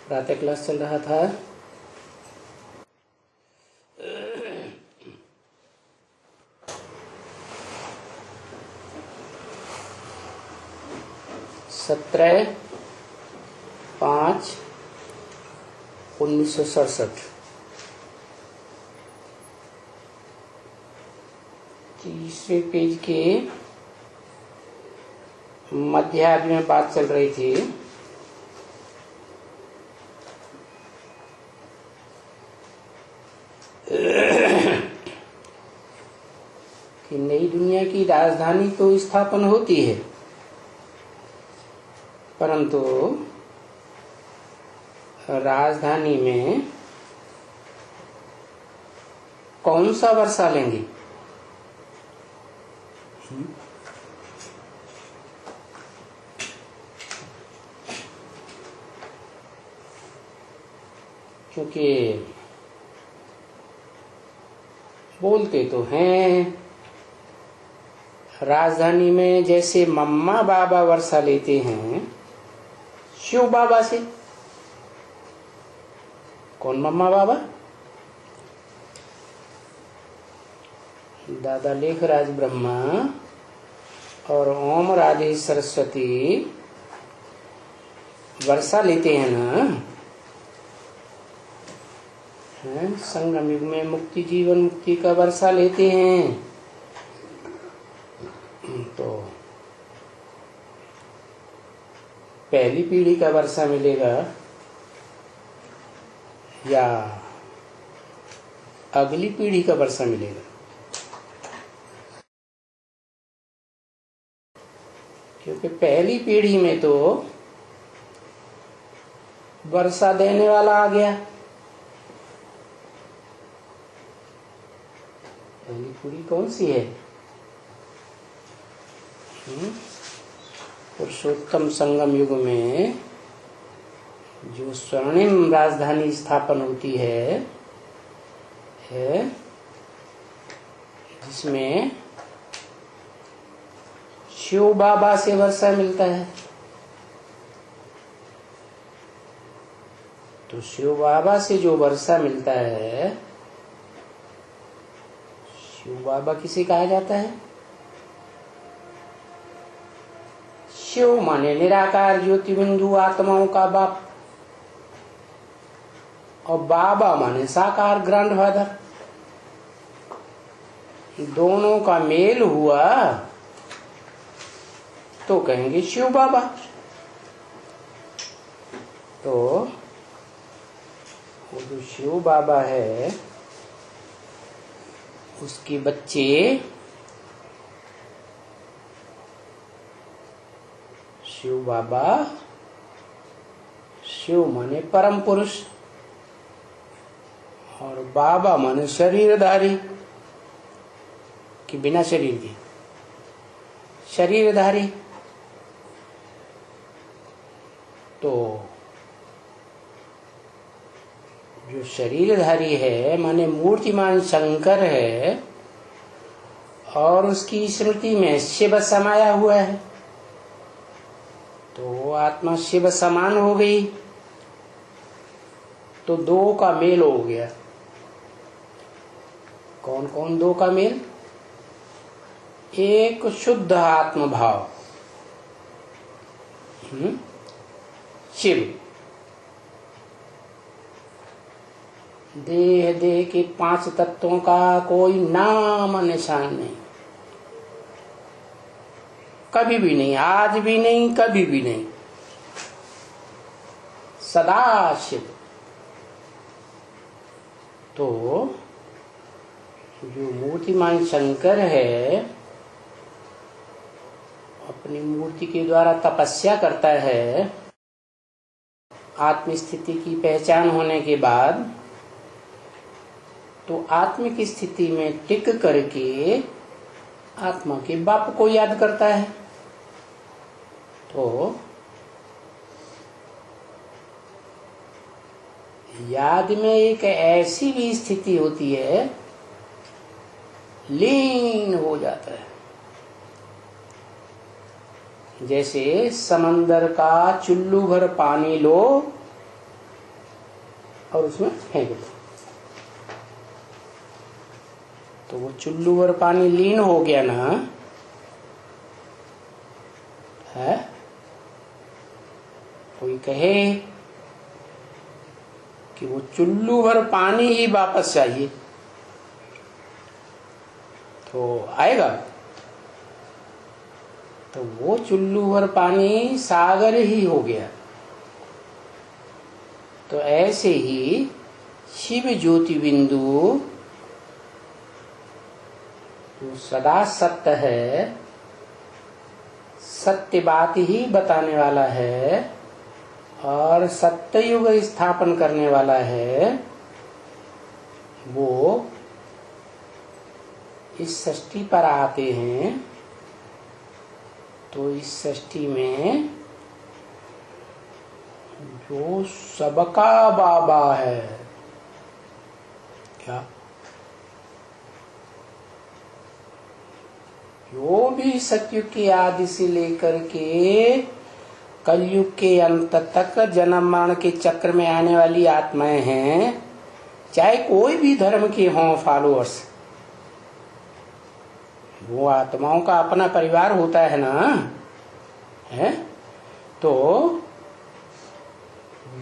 प्रातः क्लास चल रहा था। सत्रह 5/1967 तीसरे पेज के मध्यार्ध में बात चल रही थी कि नई दुनिया की राजधानी तो स्थापन होती है, परंतु राजधानी में कौन सा वर्षा लेंगे? क्योंकि बोलते तो हैं राजधानी में जैसे मम्मा बाबा वर्षा लेते हैं शिव बाबा से। कौन मम्मा बाबा? दादा लेखराज ब्रह्मा और ओम राधे सरस्वती वर्षा लेते हैं ना। संगम युग में मुक्ति जीवन मुक्ति का वर्षा लेते हैं। तो पहली पीढ़ी का वर्षा मिलेगा या अगली पीढ़ी का वर्षा मिलेगा? क्योंकि पहली पीढ़ी में तो वर्षा देने वाला आ गया। पहली पीढ़ी कौन सी है? पुरुषोत्तम संगम युग में जो स्वर्णिम राजधानी स्थापन होती है जिसमें शिव बाबा से वर्षा मिलता है। तो शिव बाबा से जो वर्षा मिलता है, शिव बाबा किसे कहा जाता है? शिव माने निराकार ज्योति बिंदु आत्माओं का बाप, और बाबा माने साकार ग्रैंडफादर। दोनों का मेल हुआ तो कहेंगे शिव बाबा। तो वो जो शिव बाबा है उसके बच्चे शिव बाबा। शिव माने परम पुरुष और बाबा माने शरीरधारी कि बिना शरीर के शरीरधारी। तो जो शरीरधारी है माने मूर्तिमान शंकर है और उसकी स्मृति में शिव समाया हुआ है। तो आत्मा शिव समान हो गई, तो दो का मेल हो गया। कौन कौन दो का मेल? एक शुद्ध आत्म भाव शिव, देह देह के 5 तत्वों का कोई नाम निशान नहीं, कभी भी नहीं, आज भी नहीं, कभी भी नहीं, सदा शिव। तो जो मूर्तिमान शंकर है अपनी मूर्ति के द्वारा तपस्या करता है। आत्म स्थिति की पहचान होने के बाद तो आत्मिक स्थिति में टिक करके आत्मा के बाप को याद करता है। तो याद में एक ऐसी भी स्थिति होती है, लीन हो जाता है। जैसे समंदर का चुल्लू भर पानी लो और उसमें फेंक दो, तो वो चुल्लू भर पानी लीन हो गया ना है। कोई कहे कि वो चुल्लू भर पानी ही वापस चाहिए, तो आएगा? तो वो चुल्लू भर पानी सागर ही हो गया। तो ऐसे ही शिव ज्योति बिंदु जो सदा सत्य है, सत्य बात ही बताने वाला है और सत्य युग स्थापन करने वाला है, वो इस सृष्टि पर आते हैं। तो इस सृष्टि में जो सबका बाबा है, क्या जो भी सतयुग के आदि से लेकर के कलयुग के अंत तक जन्म मरण के चक्र में आने वाली आत्माएं हैं, चाहे कोई भी धर्म के हों फॉलोअर्स, वो आत्माओं का अपना परिवार होता है ना, है? तो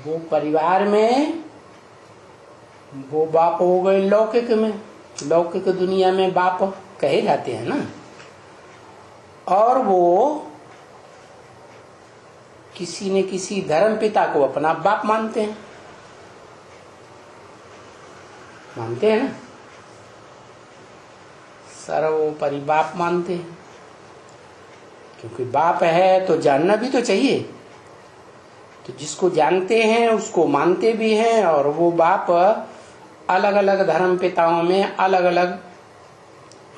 वो परिवार में वो बाप हो गए लौकिक में, लौकिक दुनिया में बाप कहे जाते हैं ना, और वो किसी न किसी धर्म पिता को अपना बाप मानते हैं, मानते हैं ना, सर्वोपरि बाप मानते हैं। क्योंकि बाप है तो जानना भी तो चाहिए, तो जिसको जानते हैं उसको मानते भी हैं, और वो बाप अलग अलग धर्म पिताओं में अलग अलग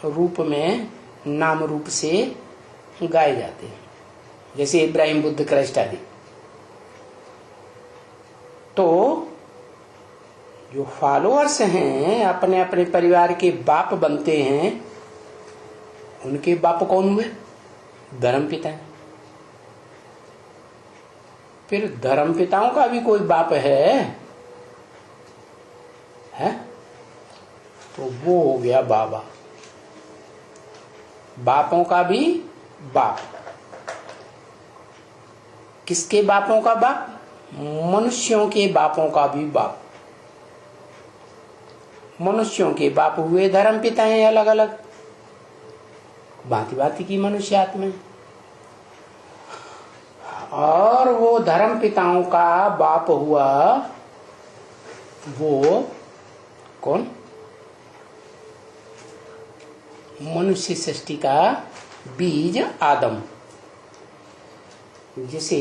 रूप में नाम रूप से गाए जाते हैं, जैसे इब्राहिम बुद्ध क्राइस्ट आदि। तो जो फॉलोअर्स हैं अपने अपने परिवार के बाप बनते हैं, उनके बाप कौन हुए? धर्म पिता। फिर धर्म पिताओं का भी कोई बाप है? तो वो हो गया बाबा। बापों का भी बाप। किसके बापों का बाप? मनुष्यों के बापों का भी बाप। मनुष्यों के बाप हुए धर्म पिता हैं अलग अलग, भांति भांति की मनुष्य आत्मा। और वो धर्म पिताओं का बाप हुआ वो कौन? मनुष्य सृष्टि का बीज आदम, जिसे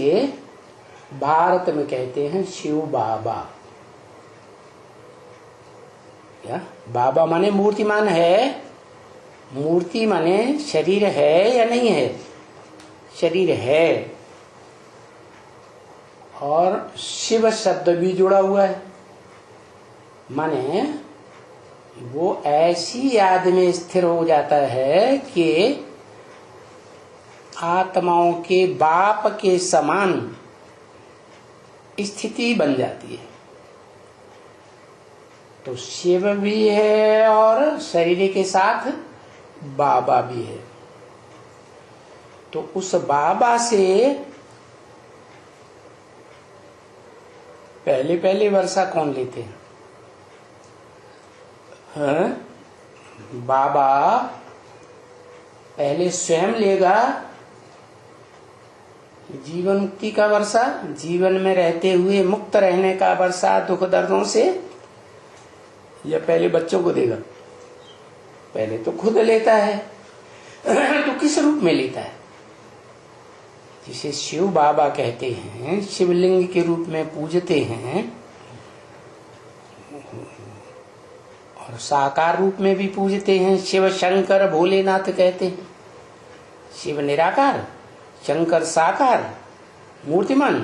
भारत में कहते हैं शिव बाबा। क्या बाबा माने मूर्तिमान है? मूर्ति माने शरीर है या नहीं है? शरीर है, और शिव शब्द भी जुड़ा हुआ है, माने वो ऐसी याद में स्थिर हो जाता है कि आत्माओं के बाप के समान स्थिति बन जाती है। तो शिव भी है और शरीर के साथ बाबा भी है। तो उस बाबा से पहले पहले वर्षा कौन लेते हैं? बाबा पहले स्वयं लेगा जीवन मुक्ति का वर्षा, जीवन में रहते हुए मुक्त रहने का वर्षा दुख दर्दों से, या पहले बच्चों को देगा? पहले तो खुद लेता है। तो किस रूप में लेता है? जिसे शिव बाबा कहते हैं, शिवलिंग के रूप में पूजते हैं, और साकार रूप में भी पूजते हैं। शिव शंकर भोलेनाथ कहते हैं। शिव निराकार, शंकर साकार, मूर्तिमान,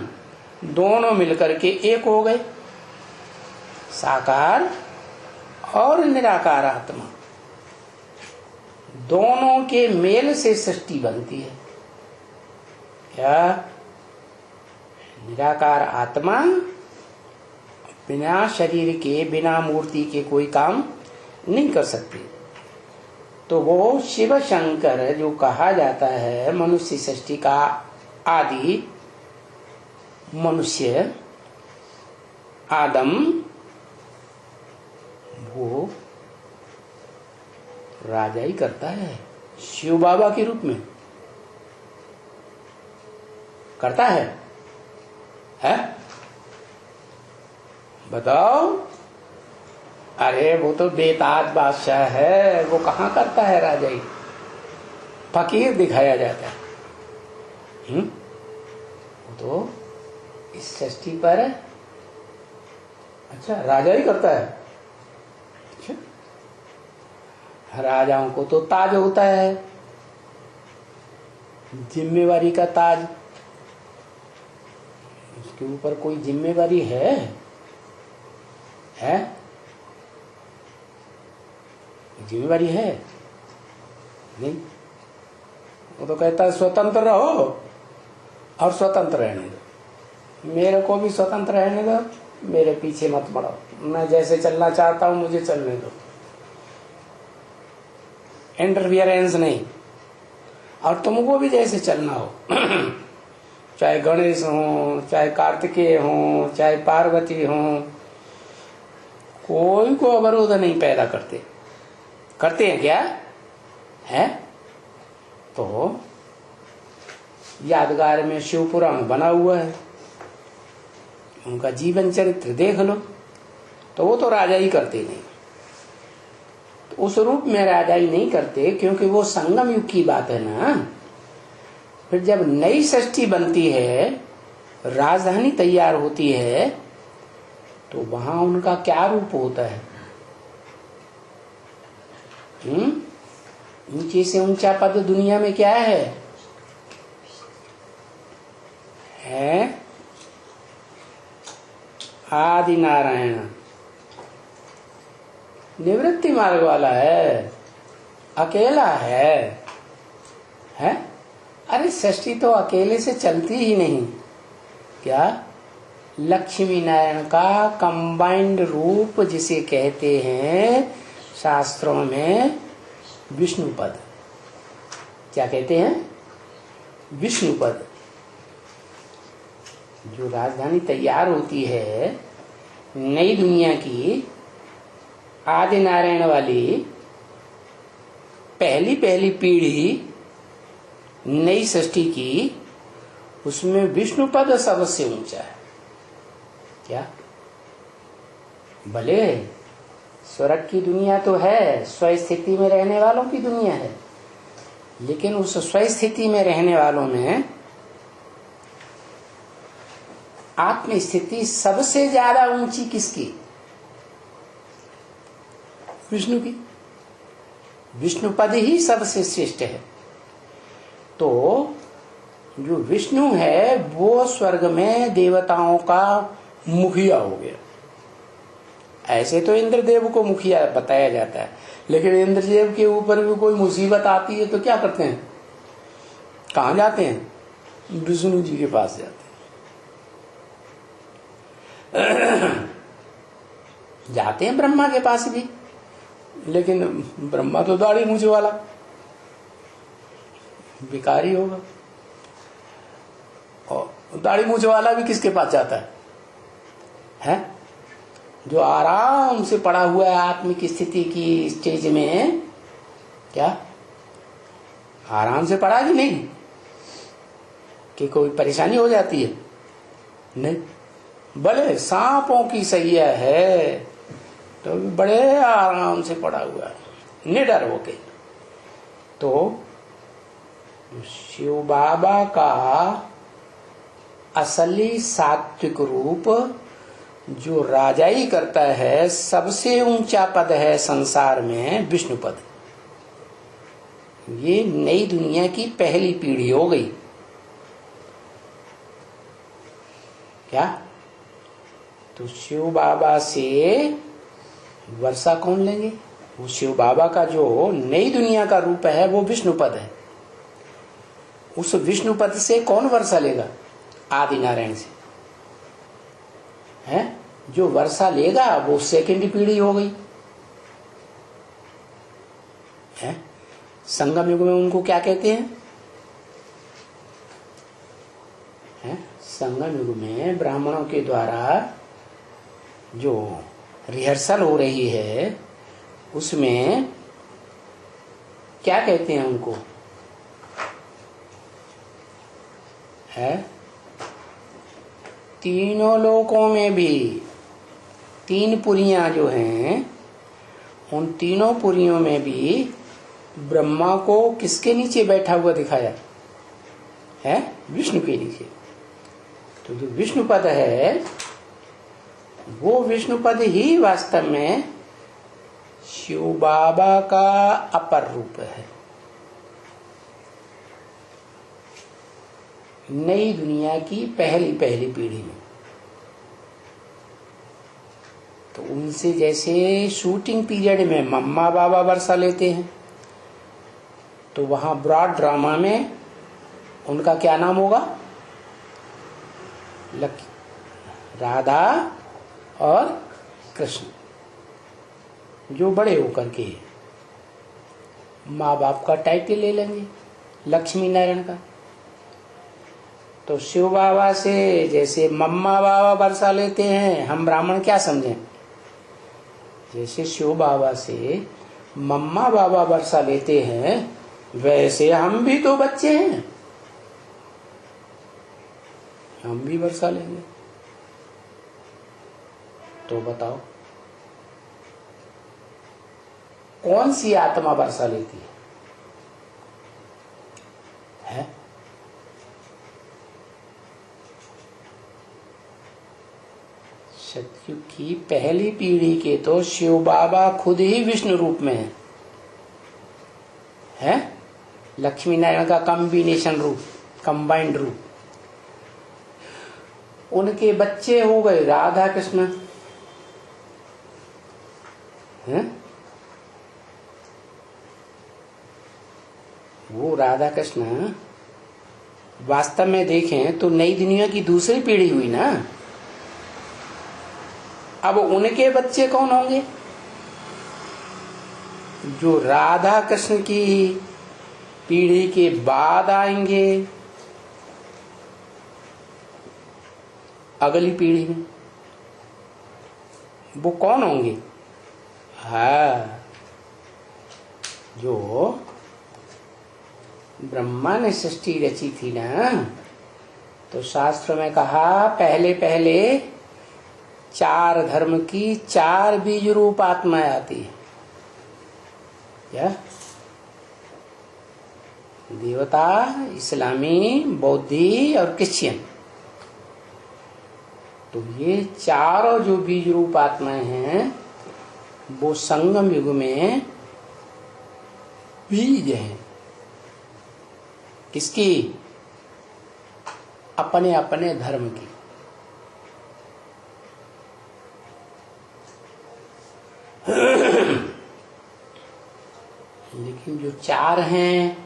दोनों मिलकर के एक हो गए। साकार और निराकार आत्मा दोनों के मेल से सृष्टि बनती है। क्या? निराकार आत्मा बिना शरीर के, बिना मूर्ति के कोई काम नहीं कर सकते। तो वो शिव शंकर जो कहा जाता है मनुष्य सृष्टि का आदि मनुष्य आदम, वो राजा ही करता है शिव बाबा के रूप में करता है? बताओ। अरे वो तो बेताज बादशाह है, वो कहाँ करता है राजाई, फकीर दिखाया जाता है। वो तो इस सृष्टि पर अच्छा राजा ही करता है। अच्छा, राजाओं को तो ताज होता है, जिम्मेवारी का ताज। उसके ऊपर कोई जिम्मेवारी है? जिम्मेवारी है नहीं। वो तो कहता है स्वतंत्र रहो और स्वतंत्र रहने दो, मेरे को भी स्वतंत्र रहने दो, मेरे पीछे मत पड़ो, मैं जैसे चलना चाहता हूं मुझे चलने दो, इंटरफियरेंस नहीं। और तुमको भी जैसे चलना हो चाहे गणेश हो, चाहे कार्तिकेय हो, चाहे पार्वती हो, कोई को अवरोध नहीं पैदा करते हैं क्या है? तो यादगार में शिव पुराण बना हुआ है, उनका जीवन चरित्र देख लो। तो वो तो राजा ही करते नहीं, तो उस रूप में राजा ही नहीं करते, क्योंकि वो संगम युग की बात है ना। फिर जब नई सृष्टि बनती है, राजधानी तैयार होती है, तो वहां उनका क्या रूप होता है? ऊंचे से ऊंचा पद दुनिया में क्या है? आदि नारायण, निवृत्ति मार्ग वाला है, अकेला है? अरे सृष्टि तो अकेले से चलती ही नहीं। क्या? लक्ष्मी नारायण का कंबाइंड रूप जिसे कहते हैं शास्त्रों में विष्णुपद। क्या कहते हैं? विष्णुपद। जो राजधानी तैयार होती है नई दुनिया की, आदि नारायण वाली पहली पीढ़ी नई सृष्टि की, उसमें विष्णुपद सबसे ऊंचा है। क्या? भले स्वर्ग की दुनिया तो है, स्वस्थिति में रहने वालों की दुनिया है, लेकिन उस स्वस्थिति में रहने वालों में आत्म स्थिति सबसे ज्यादा ऊंची किसकी? विष्णु की। विष्णुपद ही सबसे श्रेष्ठ है। तो जो विष्णु है वो स्वर्ग में देवताओं का मुखिया हो गया। ऐसे तो इंद्रदेव को मुखिया बताया जाता है, लेकिन इंद्रदेव के ऊपर भी कोई मुसीबत आती है तो क्या करते हैं? कहाँ जाते हैं? विष्णु जी के पास जाते हैं। जाते हैं ब्रह्मा के पास भी, लेकिन ब्रह्मा तो दाढ़ी मूंछ वाला भिखारी होगा, और दाढ़ी मूंछ वाला भी किसके पास जाता है? जो आराम से पड़ा हुआ है आत्मिक स्थिति की स्टेज में। क्या आराम से पड़ा कि नहीं? कि कोई परेशानी हो जाती है? नहीं। भले सांपों की सैया है तो बड़े आराम से पड़ा हुआ है, निडर होके। तो शिव बाबा का असली सात्विक रूप जो राजाई करता है, सबसे ऊंचा पद है संसार में विष्णु पद। ये नई दुनिया की पहली पीढ़ी हो गई। क्या? तो शिव बाबा से वर्षा कौन लेंगे? वो शिव बाबा का जो नई दुनिया का रूप है वो विष्णु पद है। उस विष्णु पद से कौन वर्षा लेगा? आदि नारायण से है। जो वर्षा लेगा वो सेकंड पीढ़ी हो गई है। संगम युग में उनको क्या कहते हैं? संगम युग में ब्राह्मणों के द्वारा जो रिहर्सल हो रही है उसमें क्या कहते हैं उनको? है तीनों लोकों में भी तीन पुरियां जो हैं, उन तीनों पुरियों में भी ब्रह्मा को किसके नीचे बैठा हुआ दिखाया है? विष्णु के नीचे। तो जो विष्णु पद है वो विष्णु पद ही वास्तव में शिव बाबा का अपर रूप है। नई दुनिया की पहली पीढ़ी में तो उनसे जैसे शूटिंग पीरियड में मम्मा बाबा वर्षा लेते हैं, तो वहां ब्रॉड ड्रामा में उनका क्या नाम होगा? राधा और कृष्ण, जो बड़े होकर के माँ बाप का टाइटल ले लेंगे लक्ष्मी नारायण का। तो शिव बाबा से जैसे मम्मा बाबा वर्षा लेते हैं, हम ब्राह्मण क्या समझें? जैसे शिव बाबा से मम्मा बाबा वर्षा लेते हैं, वैसे हम भी तो बच्चे हैं, हम भी वर्षा लेंगे। तो बताओ कौन सी आत्मा वर्षा लेती है? सतयुग की पहली पीढ़ी के तो शिव बाबा खुद ही विष्णु रूप में है? लक्ष्मी नारायण का कॉम्बिनेशन रूप, कंबाइंड रूप। उनके बच्चे हो गए राधा कृष्ण है? वो राधा कृष्ण वास्तव में देखें तो नई दुनिया की दूसरी पीढ़ी हुई ना। अब उनके बच्चे कौन होंगे? जो राधा कृष्ण की पीढ़ी के बाद आएंगे अगली पीढ़ी में, वो कौन होंगे? हाँ, जो ब्रह्मा ने सृष्टि रची थी ना, तो शास्त्र में कहा पहले पहले 4 धर्म की 4 बीज रूप आत्माएं आती है। क्या? देवता, इस्लामी, बौद्धि और क्रिश्चियन। तो ये चारों जो बीज रूप आत्माएं हैं वो संगम युग में बीज हैं। किसकी? अपने अपने धर्म की। लेकिन जो 4 हैं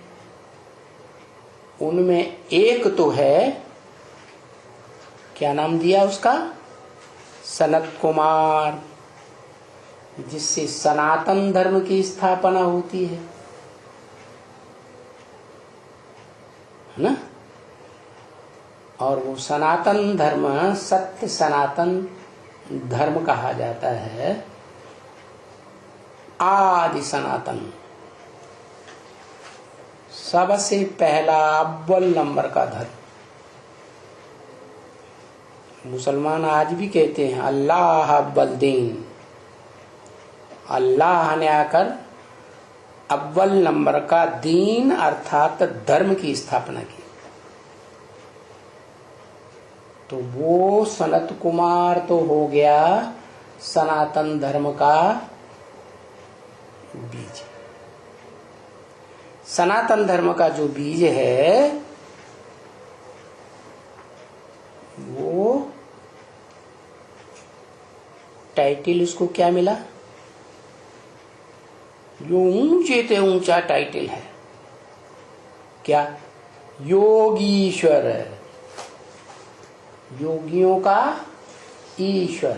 उनमें एक तो है, क्या नाम दिया उसका? सनत कुमार, जिससे सनातन धर्म की स्थापना होती है ना। और वो सनातन धर्म सत्य सनातन धर्म कहा जाता है, आदि सनातन। सबसे पहला अव्वल नंबर का धर्म। मुसलमान आज भी कहते हैं अल्लाह अव्वल दीन। अल्लाह ने आकर अव्वल नंबर का दीन अर्थात धर्म की स्थापना की। तो वो सनत कुमार तो हो गया सनातन धर्म का बीज। सनातन धर्म का जो बीज है वो टाइटल उसको क्या मिला? जो ऊंचे से ऊंचा टाइटल है क्या? योगीश्वर, योगियों का ईश्वर।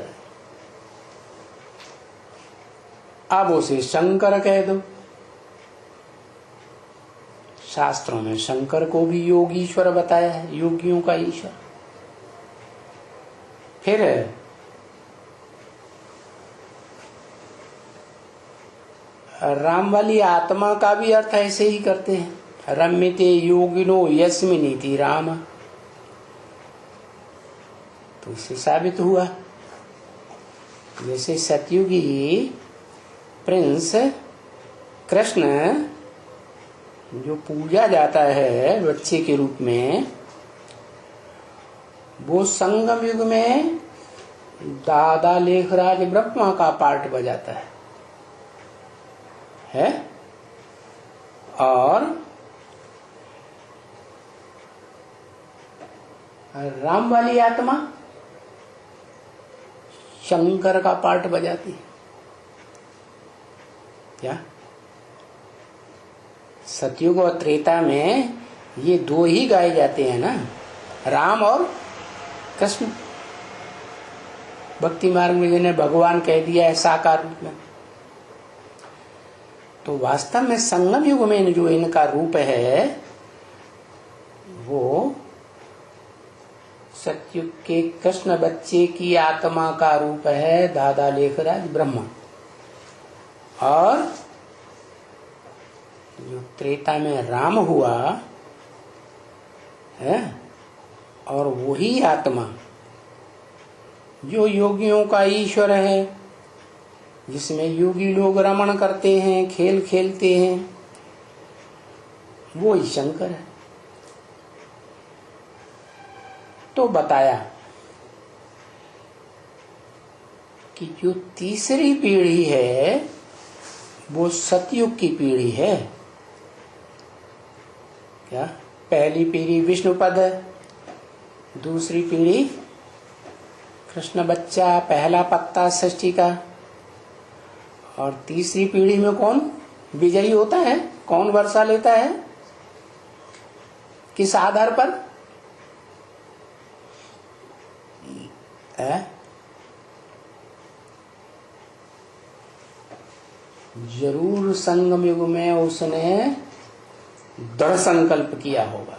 अब उसे शंकर कह दो। शास्त्रों में शंकर को भी योगीश्वर बताया है, योगियों का ईश्वर। फिर राम वाली आत्मा का भी अर्थ ऐसे ही करते हैं, रम्यते योगिनो यस्मिनीति राम। तो इससे साबित हुआ जैसे सतयुगी प्रिंस कृष्ण जो पूजा जाता है बच्चे के रूप में, वो संगम युग में दादा लेखराज ब्रह्मा का पार्ट बजाता है? और राम वाली आत्मा शंकर का पार्ट बजाती है। क्या सतयुग और त्रेता में ये दो ही गाए जाते हैं ना, राम और कृष्ण। भक्ति मार्ग में जिन्हें भगवान कह दिया है साकार रूप में, तो वास्तव में संगम युग में जो इनका रूप है वो सतयुग के कृष्ण बच्चे की आत्मा का रूप है दादा लेखराज ब्रह्मा। और जो त्रेता में राम हुआ है, और वही आत्मा जो योगियों का ईश्वर है, जिसमें योगी लोग रमण करते हैं, खेल खेलते हैं, वो ही शंकर है। तो बताया कि जो तीसरी पीढ़ी है वो सतयुग की पीढ़ी है। क्या पहली पीढ़ी विष्णुपद, दूसरी पीढ़ी कृष्ण बच्चा, पहला पत्ता सृष्टि का, और तीसरी पीढ़ी में कौन विजयी होता है, कौन वर्षा लेता है, किस आधार पर है? जरूर संगम युग में उसने दृढ़ संकल्प किया होगा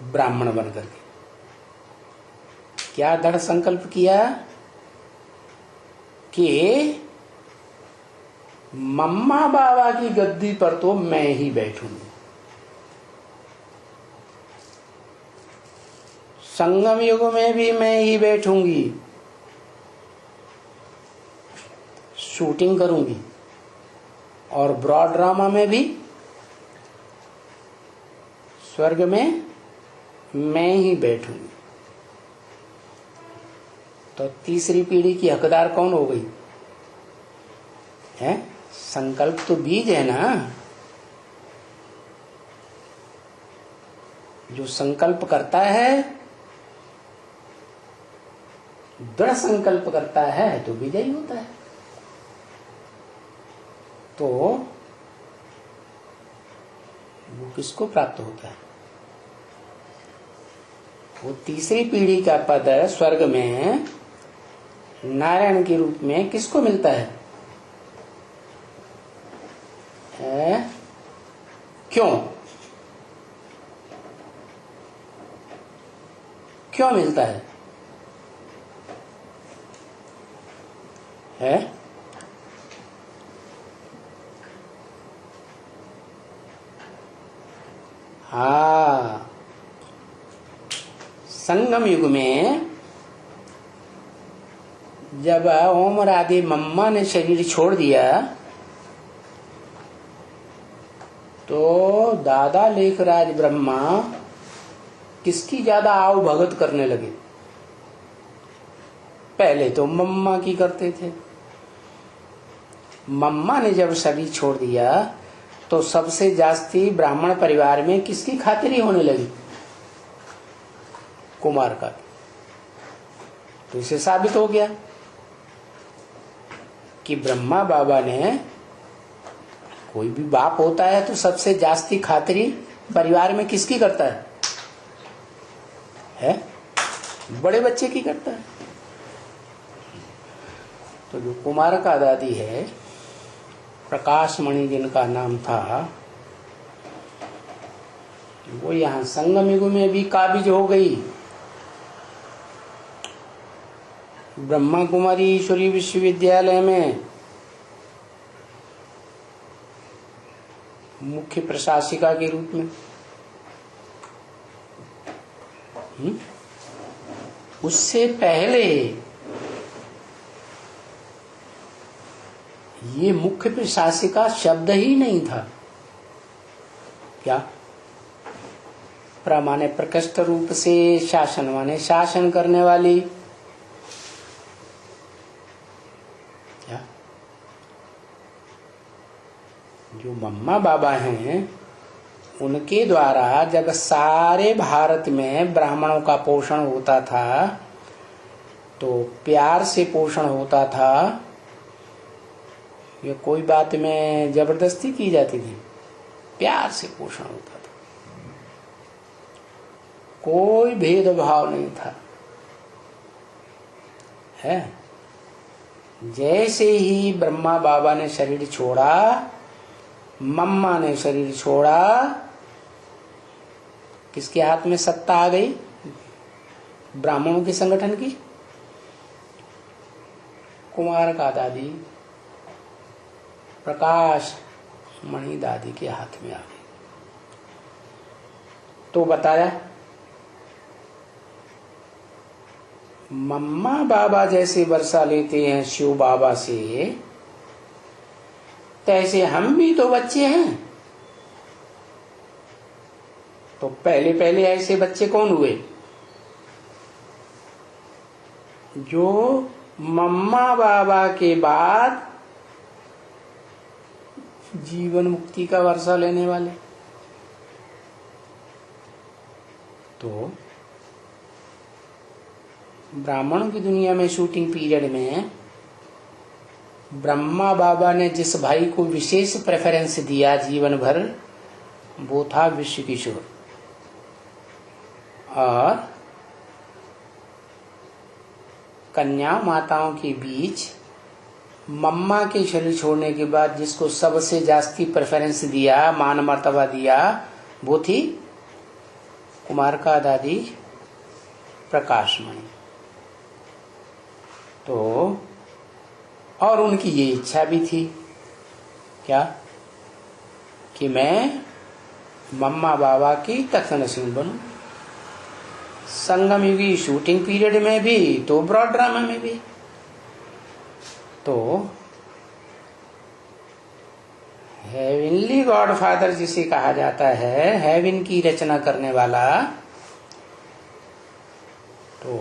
ब्राह्मण बनकर के। क्या दृढ़ संकल्प किया कि मम्मा बाबा की गद्दी पर तो मैं ही बैठूंगी, संगम युग में भी मैं ही बैठूंगी, शूटिंग करूंगी, और ब्रॉड ड्रामा में भी स्वर्ग में मैं ही बैठूंगी। तो तीसरी पीढ़ी की हकदार कौन हो गई है? संकल्प तो बीज है ना। जो संकल्प करता है, दृढ़ संकल्प करता है, तो विजयी होता है। तो वो किसको प्राप्त होता है? वो तीसरी पीढ़ी का पद स्वर्ग में नारायण के रूप में किसको मिलता है? क्यों क्यों मिलता है? हाँ, संगम युग में जब ओम राधे मम्मा ने शरीर छोड़ दिया तो दादा लेखराज ब्रह्मा किसकी ज्यादा आव भगत करने लगे? पहले तो मम्मा की करते थे। मम्मा ने जब शरीर छोड़ दिया तो सबसे जास्ती ब्राह्मण परिवार में किसकी खातिरी होने लगी? कुमार का। तो इसे साबित हो गया कि ब्रह्मा बाबा ने, कोई भी बाप होता है तो सबसे जास्ती खातिरी परिवार में किसकी करता है? बड़े बच्चे की करता है। तो जो कुमार का दादी है, प्रकाश मणि जिनका नाम था, वो यहाँ संगम युग में भी काबिज हो गई। ब्रह्मा कुमारी ईश्वरीय विश्वविद्यालय में मुख्य प्रशासिका के रूप में। उससे पहले ये मुख्य प्रशासिका शब्द ही नहीं था। क्या? प्रमाणे प्रकृष्ट रूप से शासन माने शासन करने वाली। क्या? जो मम्मा बाबा हैं उनके द्वारा जब सारे भारत में ब्राह्मणों का पोषण होता था, तो प्यार से पोषण होता था। ये कोई बात में जबरदस्ती की जाती थी, प्यार से पोषण होता था, कोई भेदभाव नहीं था। है जैसे ही ब्रह्मा बाबा ने शरीर छोड़ा, मम्मा ने शरीर छोड़ा, किसके हाथ में सत्ता आ गई? ब्राह्मणों के संगठन की। कुमार का दादी प्रकाश मणि दादी के हाथ में आ गई। तो बताया मम्मा बाबा जैसे वर्षा लेते हैं शिव बाबा से, तैसे हम भी तो बच्चे हैं। तो पहले पहले ऐसे बच्चे कौन हुए? जो मम्मा बाबा के बाद जीवन मुक्ति का वर्षा लेने वाले। तो ब्राह्मणों की दुनिया में शूटिंग पीरियड में ब्रह्मा बाबा ने जिस भाई को विशेष प्रेफरेंस दिया जीवन भर, वो था विश्व किशोर। और कन्या माताओं के बीच मम्मा के शरीर छोड़ने के बाद जिसको सबसे जास्ती प्रेफरेंस दिया, मान मर्तबा दिया, वो थी कुमार का दादी प्रकाशमणि। तो और उनकी ये इच्छा भी थी, क्या? कि मैं मम्मा बाबा की तख्त नसीब बनूं, संगम युगी शूटिंग पीरियड में भी तो ब्रॉड ड्रामा में भी। तो हेवनली गॉडफादर जिसे कहा जाता है, हेवन की रचना करने वाला, तो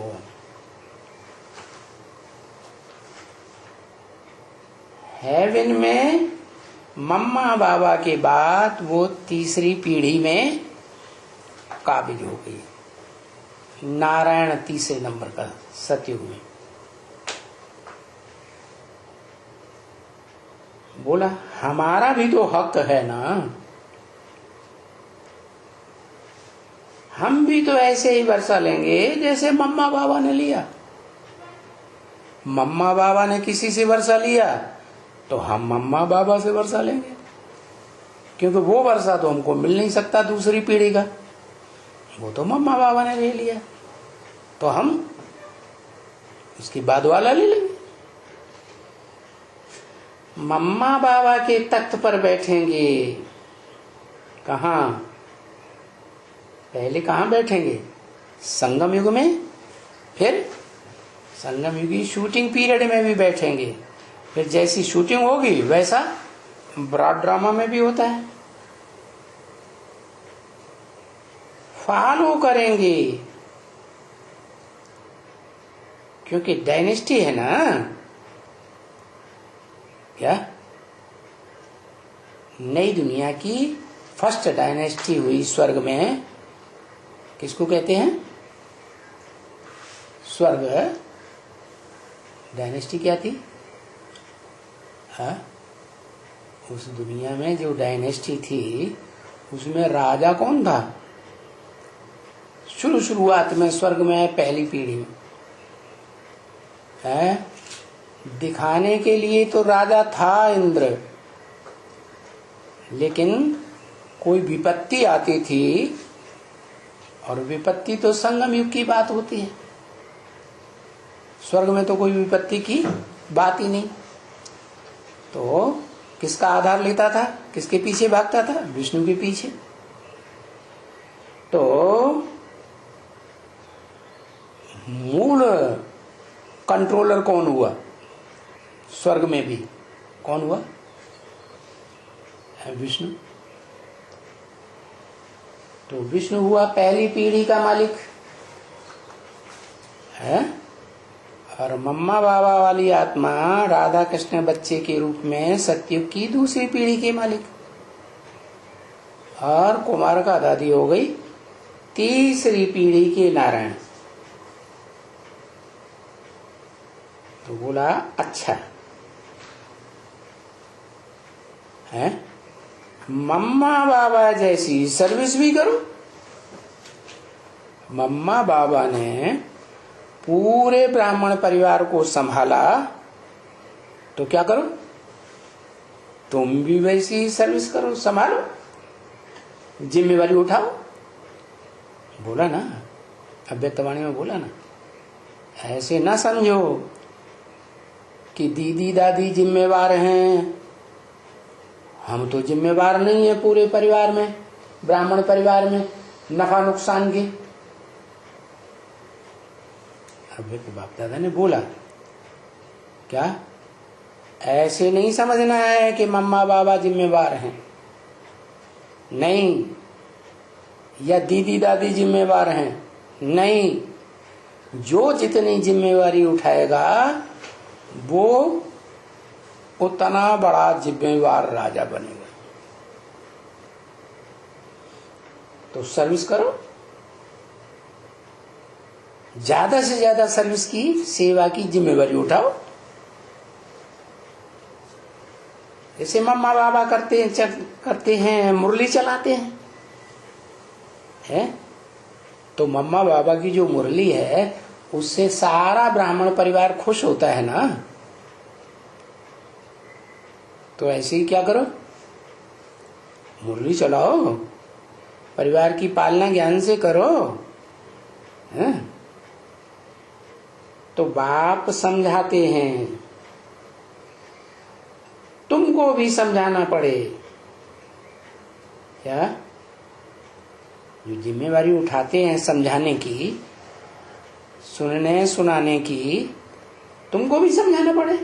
हेवन में मम्मा बाबा के बाद वो तीसरी पीढ़ी में काबिज हो गई। नारायण तीसरे नंबर का सतयुग में। बोला हमारा भी तो हक है ना, हम भी तो ऐसे ही वर्षा लेंगे जैसे मम्मा बाबा ने लिया। मम्मा बाबा ने किसी से वर्षा लिया तो हम मम्मा बाबा से वर्षा लेंगे, क्योंकि वो वर्षा तो हमको मिल नहीं सकता दूसरी पीढ़ी का, वो तो मम्मा बाबा ने ले लिया, तो हम उसके बाद वाला ले लेंगे। मम्मा बाबा के तख्त पर बैठेंगे। कहाँ? पहले कहाँ बैठेंगे? संगम युग में, फिर संगम युगी शूटिंग पीरियड में भी बैठेंगे। फिर जैसी शूटिंग होगी वैसा ब्रॉड ड्रामा में भी होता है, फॉलो करेंगे, क्योंकि डायनेस्टी है ना। क्या? नई दुनिया की फर्स्ट डायनेस्टी हुई स्वर्ग में। किसको कहते हैं? स्वर्ग डायनेस्टी क्या थी? हाँ, उस दुनिया में जो डायनेस्टी थी उसमें राजा कौन था? शुरुआत में स्वर्ग में पहली पीढ़ी में है दिखाने के लिए तो राजा था इंद्र, लेकिन कोई विपत्ति आती थी, और विपत्ति तो संगम युग की बात होती है। स्वर्ग में तो कोई विपत्ति की बात ही नहीं। तो किसका आधार लेता था, किसके पीछे भागता था? विष्णु के पीछे। तो मूल कंट्रोलर कौन हुआ? स्वर्ग में भी कौन हुआ? है विष्णु। तो विष्णु हुआ पहली पीढ़ी का मालिक है, और मम्मा बाबा वाली आत्मा राधा कृष्ण बच्चे के रूप में सतयुग की दूसरी पीढ़ी के मालिक, और कुमार का दादी हो गई तीसरी पीढ़ी के नारायण। तो बोला अच्छा है, मम्मा बाबा जैसी सर्विस भी करो। मम्मा बाबा ने पूरे ब्राह्मण परिवार को संभाला, तो क्या करो, तुम भी वैसी सर्विस करो, संभालो, जिम्मेवारी उठाओ। बोला ना, अव्यक्तवाणी में बोला ना, ऐसे ना समझो कि दीदी दादी जिम्मेवार हैं, हम तो जिम्मेवार नहीं है पूरे परिवार में, ब्राह्मण परिवार में नफा नुकसान की। अव्यक्त बाप दादा ने बोला क्या, ऐसे नहीं समझना है कि मम्मा बाबा जिम्मेवार हैं, नहीं, या दीदी दादी जिम्मेवार हैं, नहीं, जो जितनी जिम्मेवारी उठाएगा वो उतना बड़ा जिम्मेवार राजा बनेगा। तो सर्विस करो, ज्यादा से ज्यादा सर्विस की, सेवा की जिम्मेवारी उठाओ। जैसे मम्मा बाबा करते हैं मुरली चलाते हैं, है? तो मम्मा बाबा की जो मुरली है उससे सारा ब्राह्मण परिवार खुश होता है ना। तो ऐसे ही क्या करो, मुरली चलाओ, परिवार की पालना ज्ञान से करो, है? तो बाप समझाते हैं, तुमको भी समझाना पड़े क्या? जो जिम्मेवारी उठाते हैं समझाने की, सुनने सुनाने की, तुमको भी समझाना पड़े।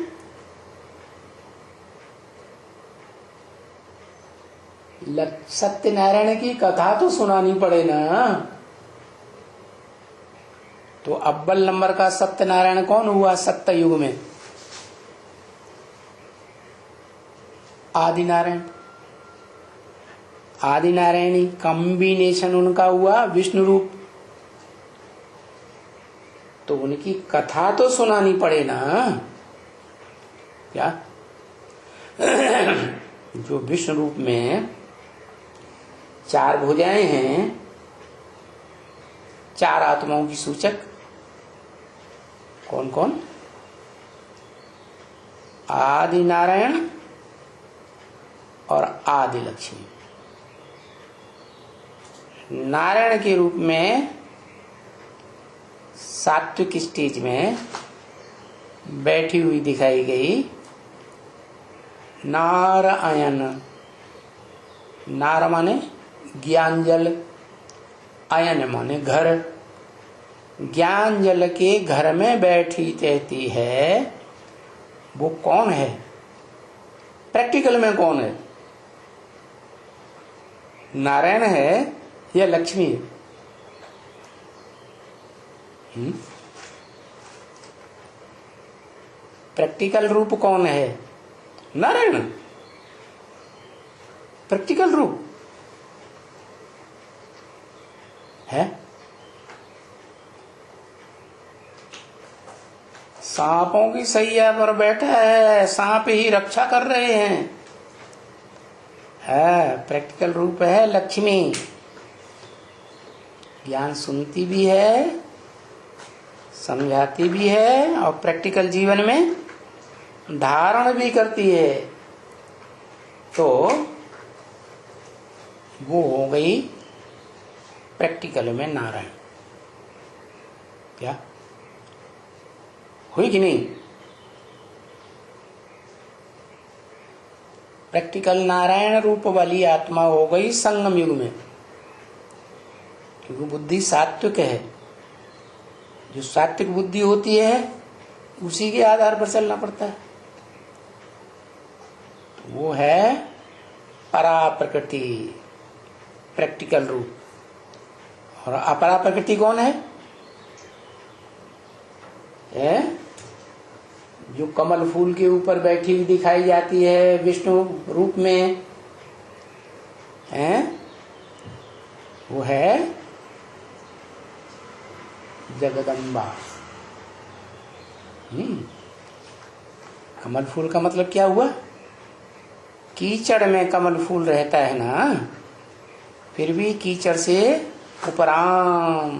सत्यनारायण की कथा तो सुनानी पड़े ना। तो अव्वल नंबर का सत्यनारायण कौन हुआ सत्य युग में? आदि नारायण। आदि नारायणी कॉम्बिनेशन उनका हुआ विष्णु रूप। तो उनकी कथा तो सुनानी पड़े ना क्या? जो विष्णु रूप में चार भुजाएं हैं, चार आत्माओं की सूचक, कौन कौन? आदि नारायण और आदि लक्ष्मी। नारायण के रूप में सात्विक स्टेज में बैठी हुई दिखाई गई नारायण। नार माने ज्ञान जल, अयन माने घर। ज्ञान जल के घर में बैठी रहती है, वो कौन है? प्रैक्टिकल में कौन है? नारायण है या लक्ष्मी है? प्रैक्टिकल रूप कौन है? नारायण। प्रैक्टिकल रूप है। सांपों की सैया पर बैठा है, सांप ही रक्षा कर रहे हैं, है प्रैक्टिकल रूप है लक्ष्मी। ज्ञान सुनती भी है, समझाती भी है, और प्रैक्टिकल जीवन में धारण भी करती है, तो वो हो गई प्रैक्टिकल में नारायण। क्या हुई कि नहीं? प्रैक्टिकल नारायण रूप वाली आत्मा हो गई संगम युग में, क्योंकि बुद्धि सात्विक है। जो सात्विक बुद्धि होती है उसी के आधार पर चलना पड़ता है। वो है परा प्रकृति, प्रैक्टिकल रूप। और अपरा प्रकृति कौन है? जो कमल फूल के ऊपर बैठी हुई दिखाई जाती है विष्णु रूप में, वो है जगदम्बा। कमल फूल का मतलब क्या हुआ? कीचड़ में कमल फूल रहता है ना, फिर भी कीचड़ से उपराम,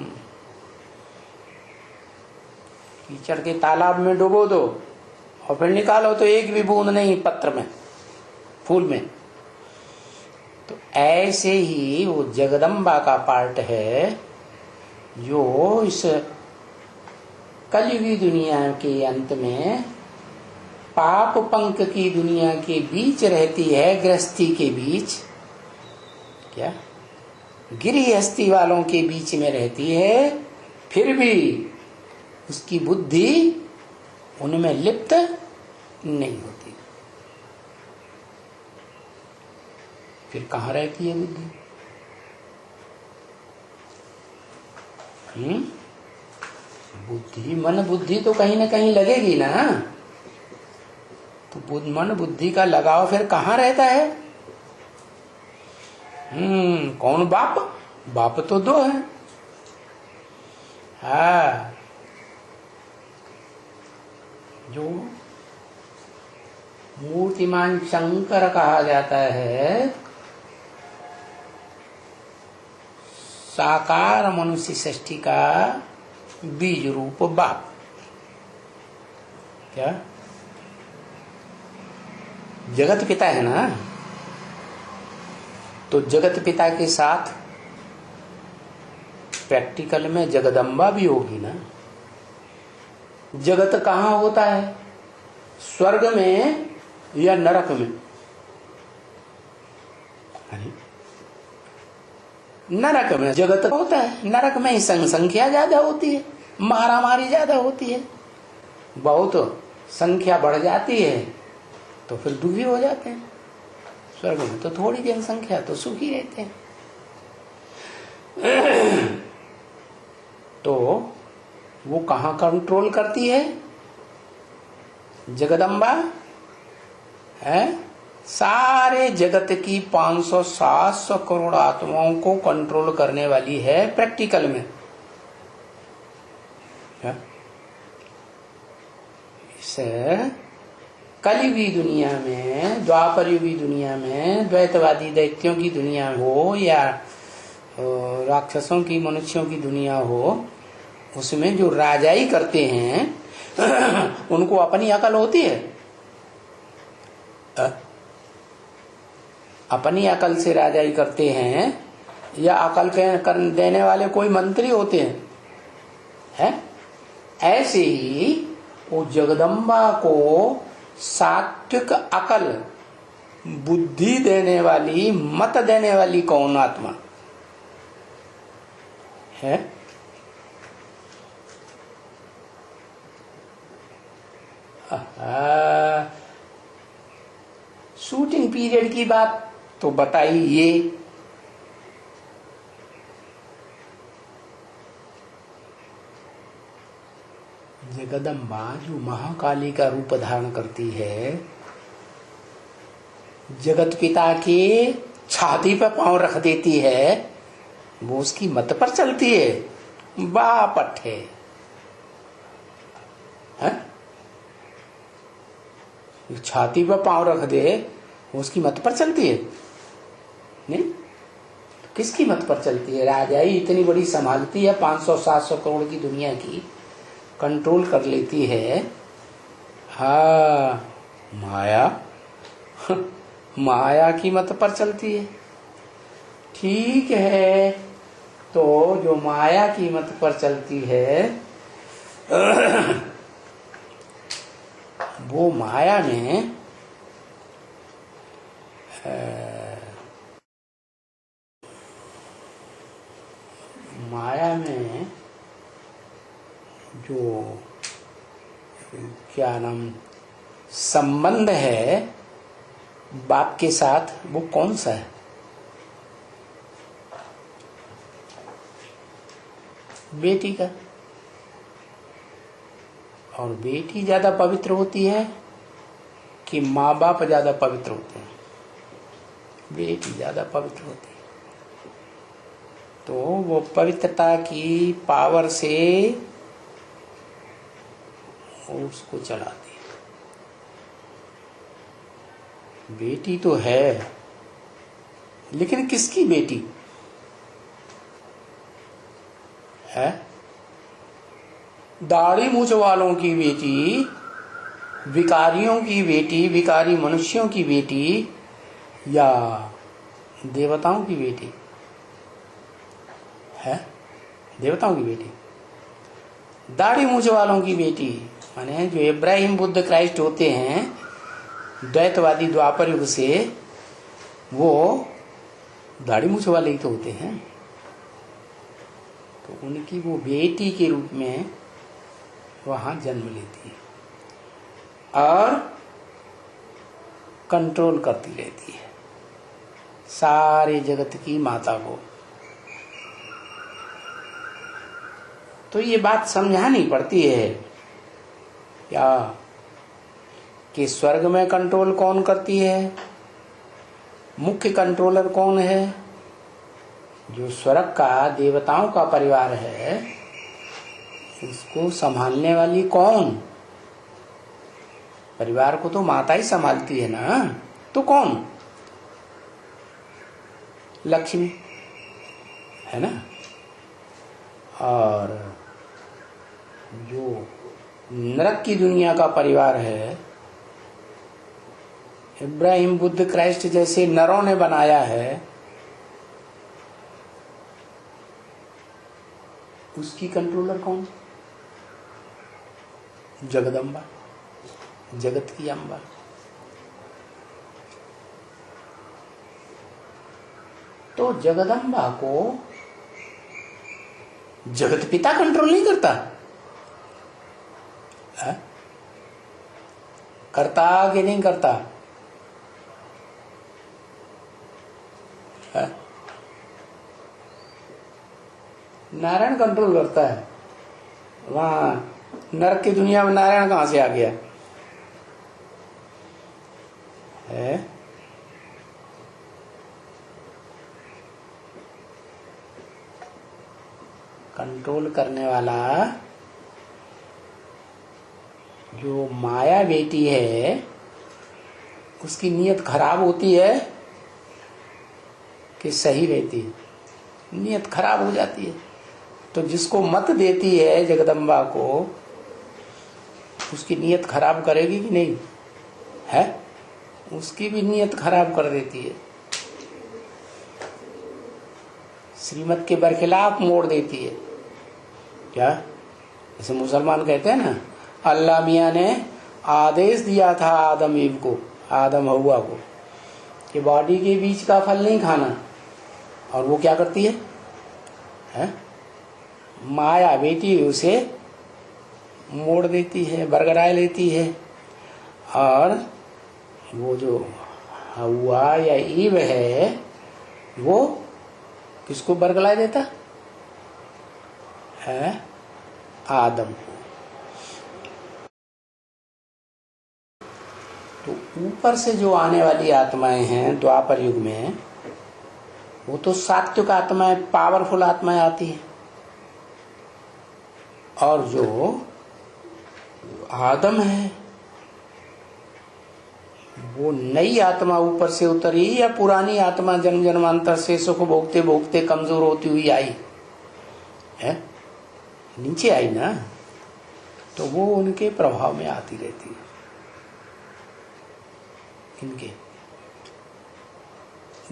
कीचड़ के तालाब में डुबो दो और फिर निकालो तो एक भी बूंद नहीं पत्र में, फूल में। तो ऐसे ही वो जगदम्बा का पार्ट है, जो इस कलयुगी दुनिया के अंत में पाप पंक की दुनिया के बीच रहती है, गृहस्थी के बीच, क्या गृहस्थी वालों के बीच में रहती है, फिर भी उसकी बुद्धि उनमें लिप्त नहीं होती। फिर कहाँ रहती है बुद्धि? बुद्धि मन बुद्धि तो कहीं ना कहीं लगेगी ना। तो मन बुद्धि का लगाव फिर कहाँ रहता है? कौन बाप? बाप तो दो है। हाँ, जो मूर्तिमान शंकर कहा जाता है, साकार मनुष्य सृष्टि का बीज रूप बाप। क्या जगत पिता है ना, तो जगत पिता के साथ प्रैक्टिकल में जगदम्बा भी होगी ना। जगत कहाँ होता है? स्वर्ग में या नरक में? नरक में जगत होता है। नरक में ही संख्या ज्यादा होती है, मारामारी ज्यादा होती है। बहुत संख्या बढ़ जाती है तो फिर दुखी हो जाते हैं। स्वर्ग में तो थोड़ी जनसंख्या तो सुखी रहते हैं। तो वो कहाँ कंट्रोल करती है? जगदम्बा है, सारे जगत की 500-700 करोड़ आत्माओं को कंट्रोल करने वाली है प्रैक्टिकल में। इसे कलियुगी दुनिया में, द्वापर युगी दुनिया में, द्वैतवादी दैत्यों की दुनिया हो या राक्षसों की मनुष्यों की दुनिया हो, उसमें जो राजाई करते हैं उनको अपनी अकल होती है? अपनी अकल से राजाई करते हैं या अकल कर देने वाले कोई मंत्री होते हैं? ऐसे ही वो जगदम्बा को सात्विक अकल, बुद्धि देने वाली, मत देने वाली कौन आत्मा है? शूटिंग पीरियड की बात तो बताई। ये जगदम्बा जो महाकाली का रूप धारण करती है, जगत पिता के छाती पर पांव रख देती है, वो उसकी मत पर चलती है। बापट है, छाती पर पांव रख दे, वो उसकी मत पर चलती है? नहीं, तो किसकी मत पर चलती है? राजाई इतनी बड़ी संभालती है, 500-700 करोड़ की दुनिया की कंट्रोल कर लेती है। हाँ, माया माया की मत पर चलती है। ठीक है, तो जो माया की मत पर चलती है वो माया में जो क्या नाम संबंध है बाप के साथ, वो कौन सा है? बेटी का। और बेटी ज्यादा पवित्र होती है कि माँ बाप ज्यादा पवित्र होते हैं? बेटी ज्यादा पवित्र होती है। तो वो पवित्रता की पावर से उसको चलाती है। बेटी तो है, लेकिन किसकी बेटी है? दाढ़ी मूछ वालों की बेटी, विकारियों की बेटी, विकारी मनुष्यों की बेटी, या देवताओं की बेटी है? देवताओं की बेटी। दाढ़ी मूछ वालों की बेटी माने जो इब्राहिम बुद्ध क्राइस्ट होते हैं द्वैतवादी द्वापर युग से, वो दाढ़ी मूछ वाले ही तो होते हैं। तो उनकी वो बेटी के रूप में वहां जन्म लेती है और कंट्रोल करती रहती है सारे जगत की माता को। तो ये बात समझानी पड़ती है क्या कि स्वर्ग में कंट्रोल कौन करती है, मुख्य कंट्रोलर कौन है? जो स्वर्ग का देवताओं का परिवार है, उसको संभालने वाली कौन? परिवार को तो माता ही संभालती है ना, तो कौन? लक्ष्मी है ना। और जो नरक की दुनिया का परिवार है, इब्राहिम बुद्ध क्राइस्ट जैसे नरों ने बनाया है, उसकी कंट्रोलर कौन? जगदम्बा, जगत की अम्बा। तो जगदम्बा को जगत पिता कंट्रोल नहीं करता है? करता कि नहीं करता है? नारायण कंट्रोल करता है। वहां नरक की दुनिया में नारायण कहां से आ गया है? कंट्रोल करने वाला जो माया बेटी है, उसकी नीयत खराब होती है कि सही रहती है? नीयत खराब हो जाती है। तो जिसको मत देती है जगदम्बा को, उसकी नीयत खराब करेगी कि नहीं है? उसकी भी नीयत खराब कर देती है, श्रीमत के बरखिलाफ मोड़ देती है। क्या जैसे मुसलमान कहते हैं ना, अल्लाह मियाँ ने आदेश दिया था आदम ईव को, आदम हव्वा को, कि बॉडी के बीच का फल नहीं खाना, और वो क्या करती है? माया बेटी उसे मोड़ देती है, बरगरा लेती है। और वो जो हव्वा या ईव है, वो किसको बरगला देता है? आदम को। तो ऊपर से जो आने वाली आत्माएं हैं द्वापर युग में, वो तो सात्विक आत्माएं, पावरफुल आत्माएं आती हैं। और जो आदम है, वो नई आत्मा ऊपर से उतरी या पुरानी आत्मा जन्म जन्मांतर से सुख भोगते भोगते कमजोर होती हुई आई है? नीचे आई ना, तो वो उनके प्रभाव में आती रहती है। इनके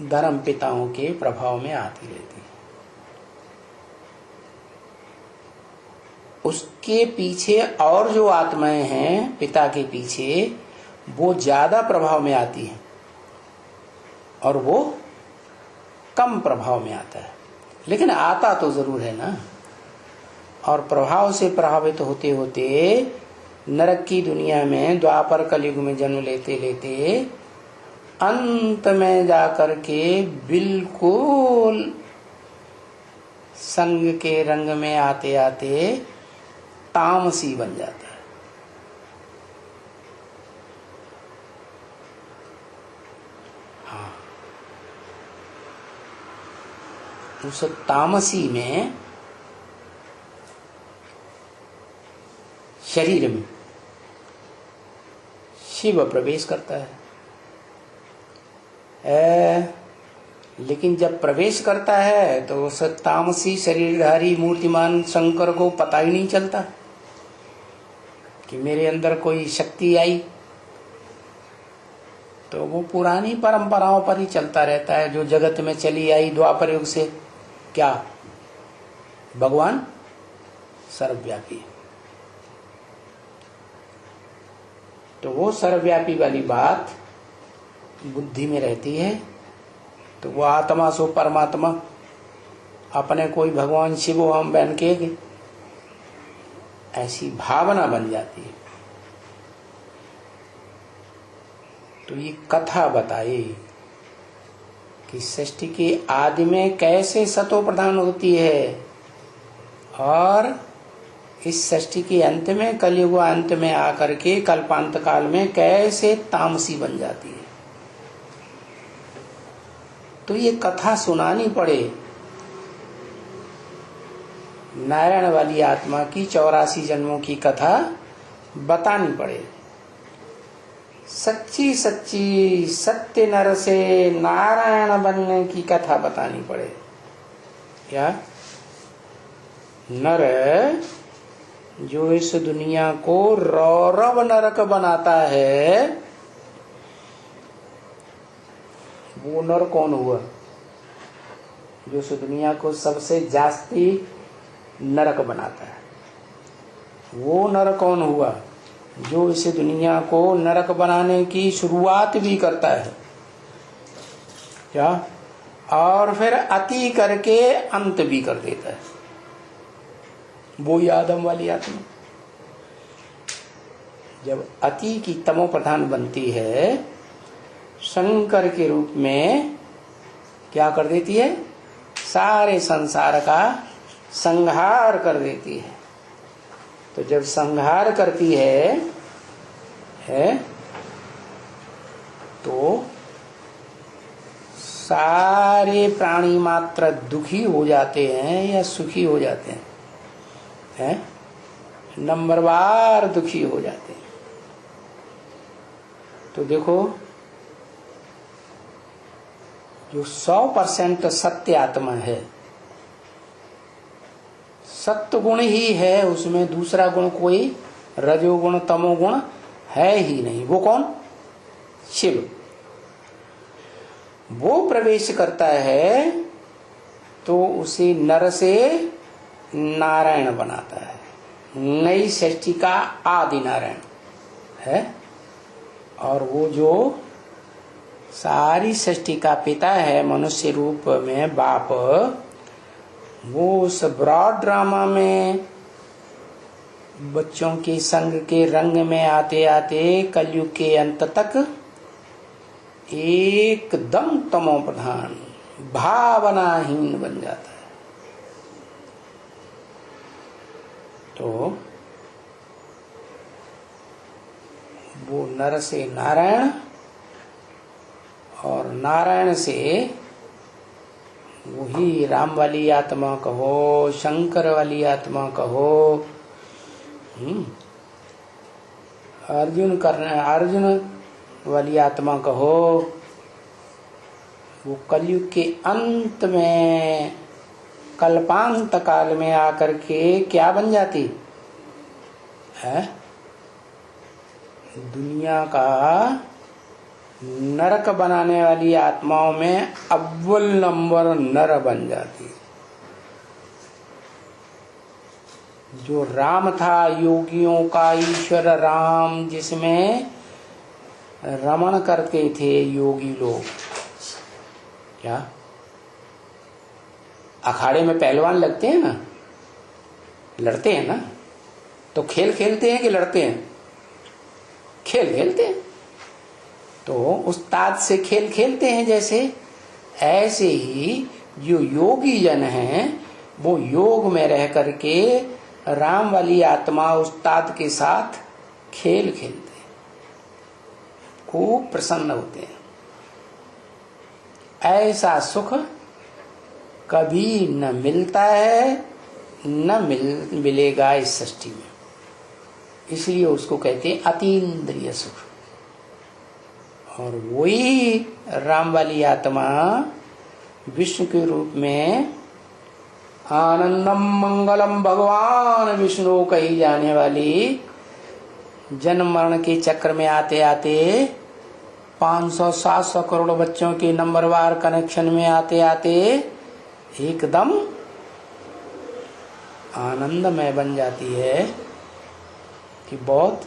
धर्म पिताओं के प्रभाव में आती रहती है। उसके पीछे और जो आत्माएं हैं पिता के पीछे, वो ज्यादा प्रभाव में आती हैं और वो कम प्रभाव में आता है, लेकिन आता तो जरूर है ना। और प्रभाव से प्रभावित होते होते नरक की दुनिया में द्वापर कलयुग में जन्म लेते लेते अंत में जाकर के बिल्कुल संग के रंग में आते आते तामसी बन जाता है। हाँ, उस तामसी में शरीर में शिव प्रवेश करता है। लेकिन जब प्रवेश करता है तो उस तामसी शरीरधारी मूर्तिमान शंकर को पता ही नहीं चलता कि मेरे अंदर कोई शक्ति आई। तो वो पुरानी परंपराओं पर ही चलता रहता है जो जगत में चली आई द्वापर युग से। क्या? भगवान सर्वव्यापी। तो वो सर्वव्यापी वाली बात बुद्धि में रहती है, तो वो आत्मा सो परमात्मा अपने कोई भगवान शिव हम बन के ऐसी भावना बन जाती है। तो ये कथा बताई कि सृष्टि के आदि में कैसे सतो प्रधान होती है और इस सृष्टि के अंत में कलयुग अंत में आकर के कल्पांत काल में कैसे तामसी बन जाती है। तो ये कथा सुनानी पड़े नारायण वाली आत्मा की 84 जन्मों की कथा बतानी पड़े। सच्ची सच्ची सत्य नर से नारायण बनने की कथा बतानी पड़े। क्या? नर जो इस दुनिया को रौरव नरक बनाता है, वो नर कौन हुआ? जो इस दुनिया को सबसे जास्ती नरक बनाता है। वो नर कौन हुआ? जो इस दुनिया को नरक बनाने की शुरुआत भी करता है। क्या? और फिर अति करके अंत भी कर देता है। वो आदम वाली आत्मा जब अति की तमो प्रधान बनती है, शंकर के रूप में क्या कर देती है? सारे संसार का संहार कर देती है। तो जब संहार करती है तो सारे प्राणी मात्र दुखी हो जाते हैं या सुखी हो जाते हैं? नंबरवार दुखी हो जाते हैं। तो देखो, जो 100% सत्य आत्मा है, सत्य गुण ही है, उसमें दूसरा गुण कोई रजोगुण तमोगुण है ही नहीं। वो कौन? शिव। वो प्रवेश करता है तो उसे नर से नारायण बनाता है। नई सृष्टि का आदि नारायण है। और वो जो सारी सृष्टि का पिता है मनुष्य रूप में बाप, वो उस ब्रॉड ड्रामा में बच्चों के संग के रंग में आते आते कलयुग के अंत तक एकदम तमो प्रधान भावनाहीन बन जाता है। तो वो नर से नारायण और नारायण से वही राम वाली आत्मा कहो, शंकर वाली आत्मा कहो, अर्जुन वाली आत्मा कहो, वो कलयुग के अंत में कल्पांत काल में आकर के क्या बन जाती है? दुनिया का नरक बनाने वाली आत्माओं में अव्वल नंबर नर बन जाती है। जो राम था, योगियों का ईश्वर राम, जिसमें रमण करते थे योगी लोग, क्या अखाड़े में पहलवान लगते हैं ना, लड़ते हैं ना, तो खेल खेलते हैं कि लड़ते हैं? खेल खेलते हैं। तो उस्ताद से खेल खेलते हैं, जैसे ऐसे ही जो योगी जन हैं वो योग में रह करके राम वाली आत्मा उस्ताद के साथ खेल खेलते हैं, खूब प्रसन्न होते हैं। ऐसा सुख कभी न मिलता है न मिलेगा इस सृष्टि में। इसलिए उसको कहते हैं अतीन्द्रिय सुख। और वही राम वाली आत्मा विष्णु के रूप में आनंदम मंगलम भगवान विष्णु कही जाने वाली, जन्म मरण के चक्र में आते आते 500-700 करोड़ बच्चों के नंबरवार कनेक्शन में आते आते एकदम आनंदमय बन जाती है कि बहुत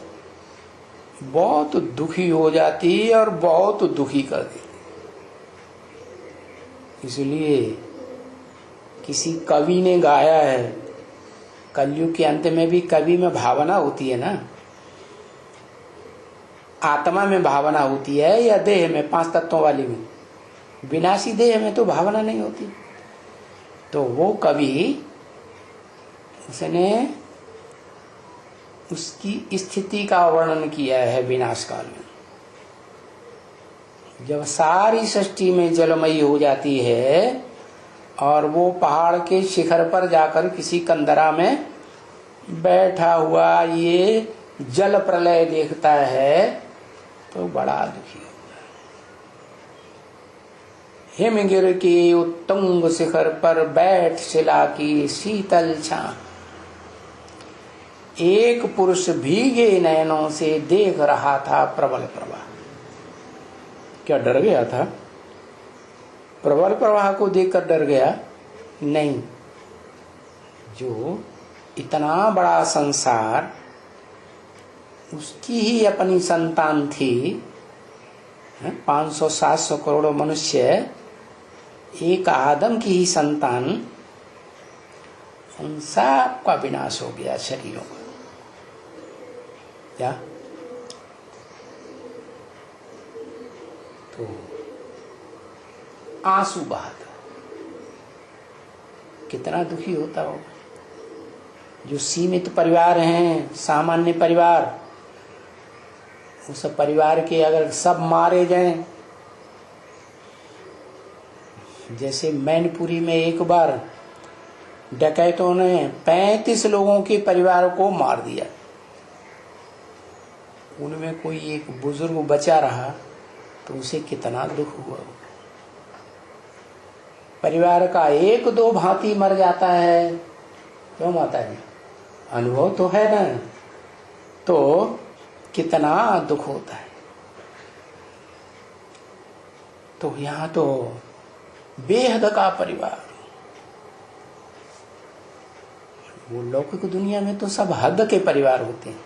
बहुत दुखी हो जाती है और बहुत दुखी कर देती। इसलिए किसी कवि ने गाया है, कलयुग के अंत में भी कवि में भावना होती है ना, आत्मा में भावना होती है या देह में, 5 तत्वों वाली में? विनाशी देह में तो भावना नहीं होती। तो वो कवि, उसने उसकी स्थिति का वर्णन किया है विनाश काल में, जब सारी सृष्टि में जलमयी हो जाती है और वो पहाड़ के शिखर पर जाकर किसी कंदरा में बैठा हुआ ये जल प्रलय देखता है तो बड़ा दुखी होता है। हिमगिर के उत्तुंग शिखर पर बैठ शिला की शीतल छां, एक पुरुष भीगे नयनों से देख रहा था प्रबल प्रवाह। क्या डर गया था? प्रबल प्रवाह को देखकर डर गया? नहीं। जो इतना बड़ा संसार, उसकी ही अपनी संतान थी, 500-700 करोड़ मनुष्य, एक आदम की ही संतान, उन सब का विनाश हो गया शरीरों का। क्या? तो आंसू बहाता, कितना दुखी होता होगा। जो सीमित परिवार हैं, सामान्य परिवार, उस परिवार के अगर सब मारे जाएं, जैसे मैनपुरी में एक बार डकैतों ने 35 लोगों के परिवार को मार दिया, उनमें कोई एक बुजुर्ग बचा रहा तो उसे कितना दुख हुआ। परिवार का 1-2 भांति मर जाता है, क्यों माता है? अनुभव तो है ना, तो कितना दुख होता है। तो यहाँ तो बेहद का परिवार, वो लौकिक दुनिया में तो सब हद के परिवार होते हैं।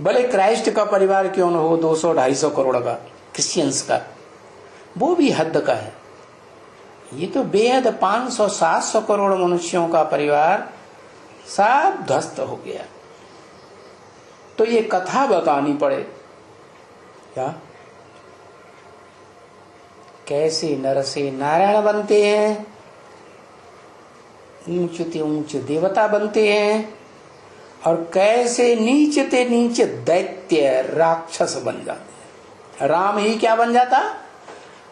भले क्राइस्ट का परिवार क्यों न हो, 200-250 करोड़ का, क्रिश्चियंस का, वो भी हद का है। ये तो बेहद 500-700 करोड़ मनुष्यों का परिवार सब ध्वस्त हो गया। तो ये कथा बतानी पड़े क्या, कैसे नर से नारायण बनते हैं, ऊंचते ऊंच देवता बनते हैं, और कैसे नीचते नीच दैत्य राक्षस बन जाते हैं। राम ही क्या बन जाता?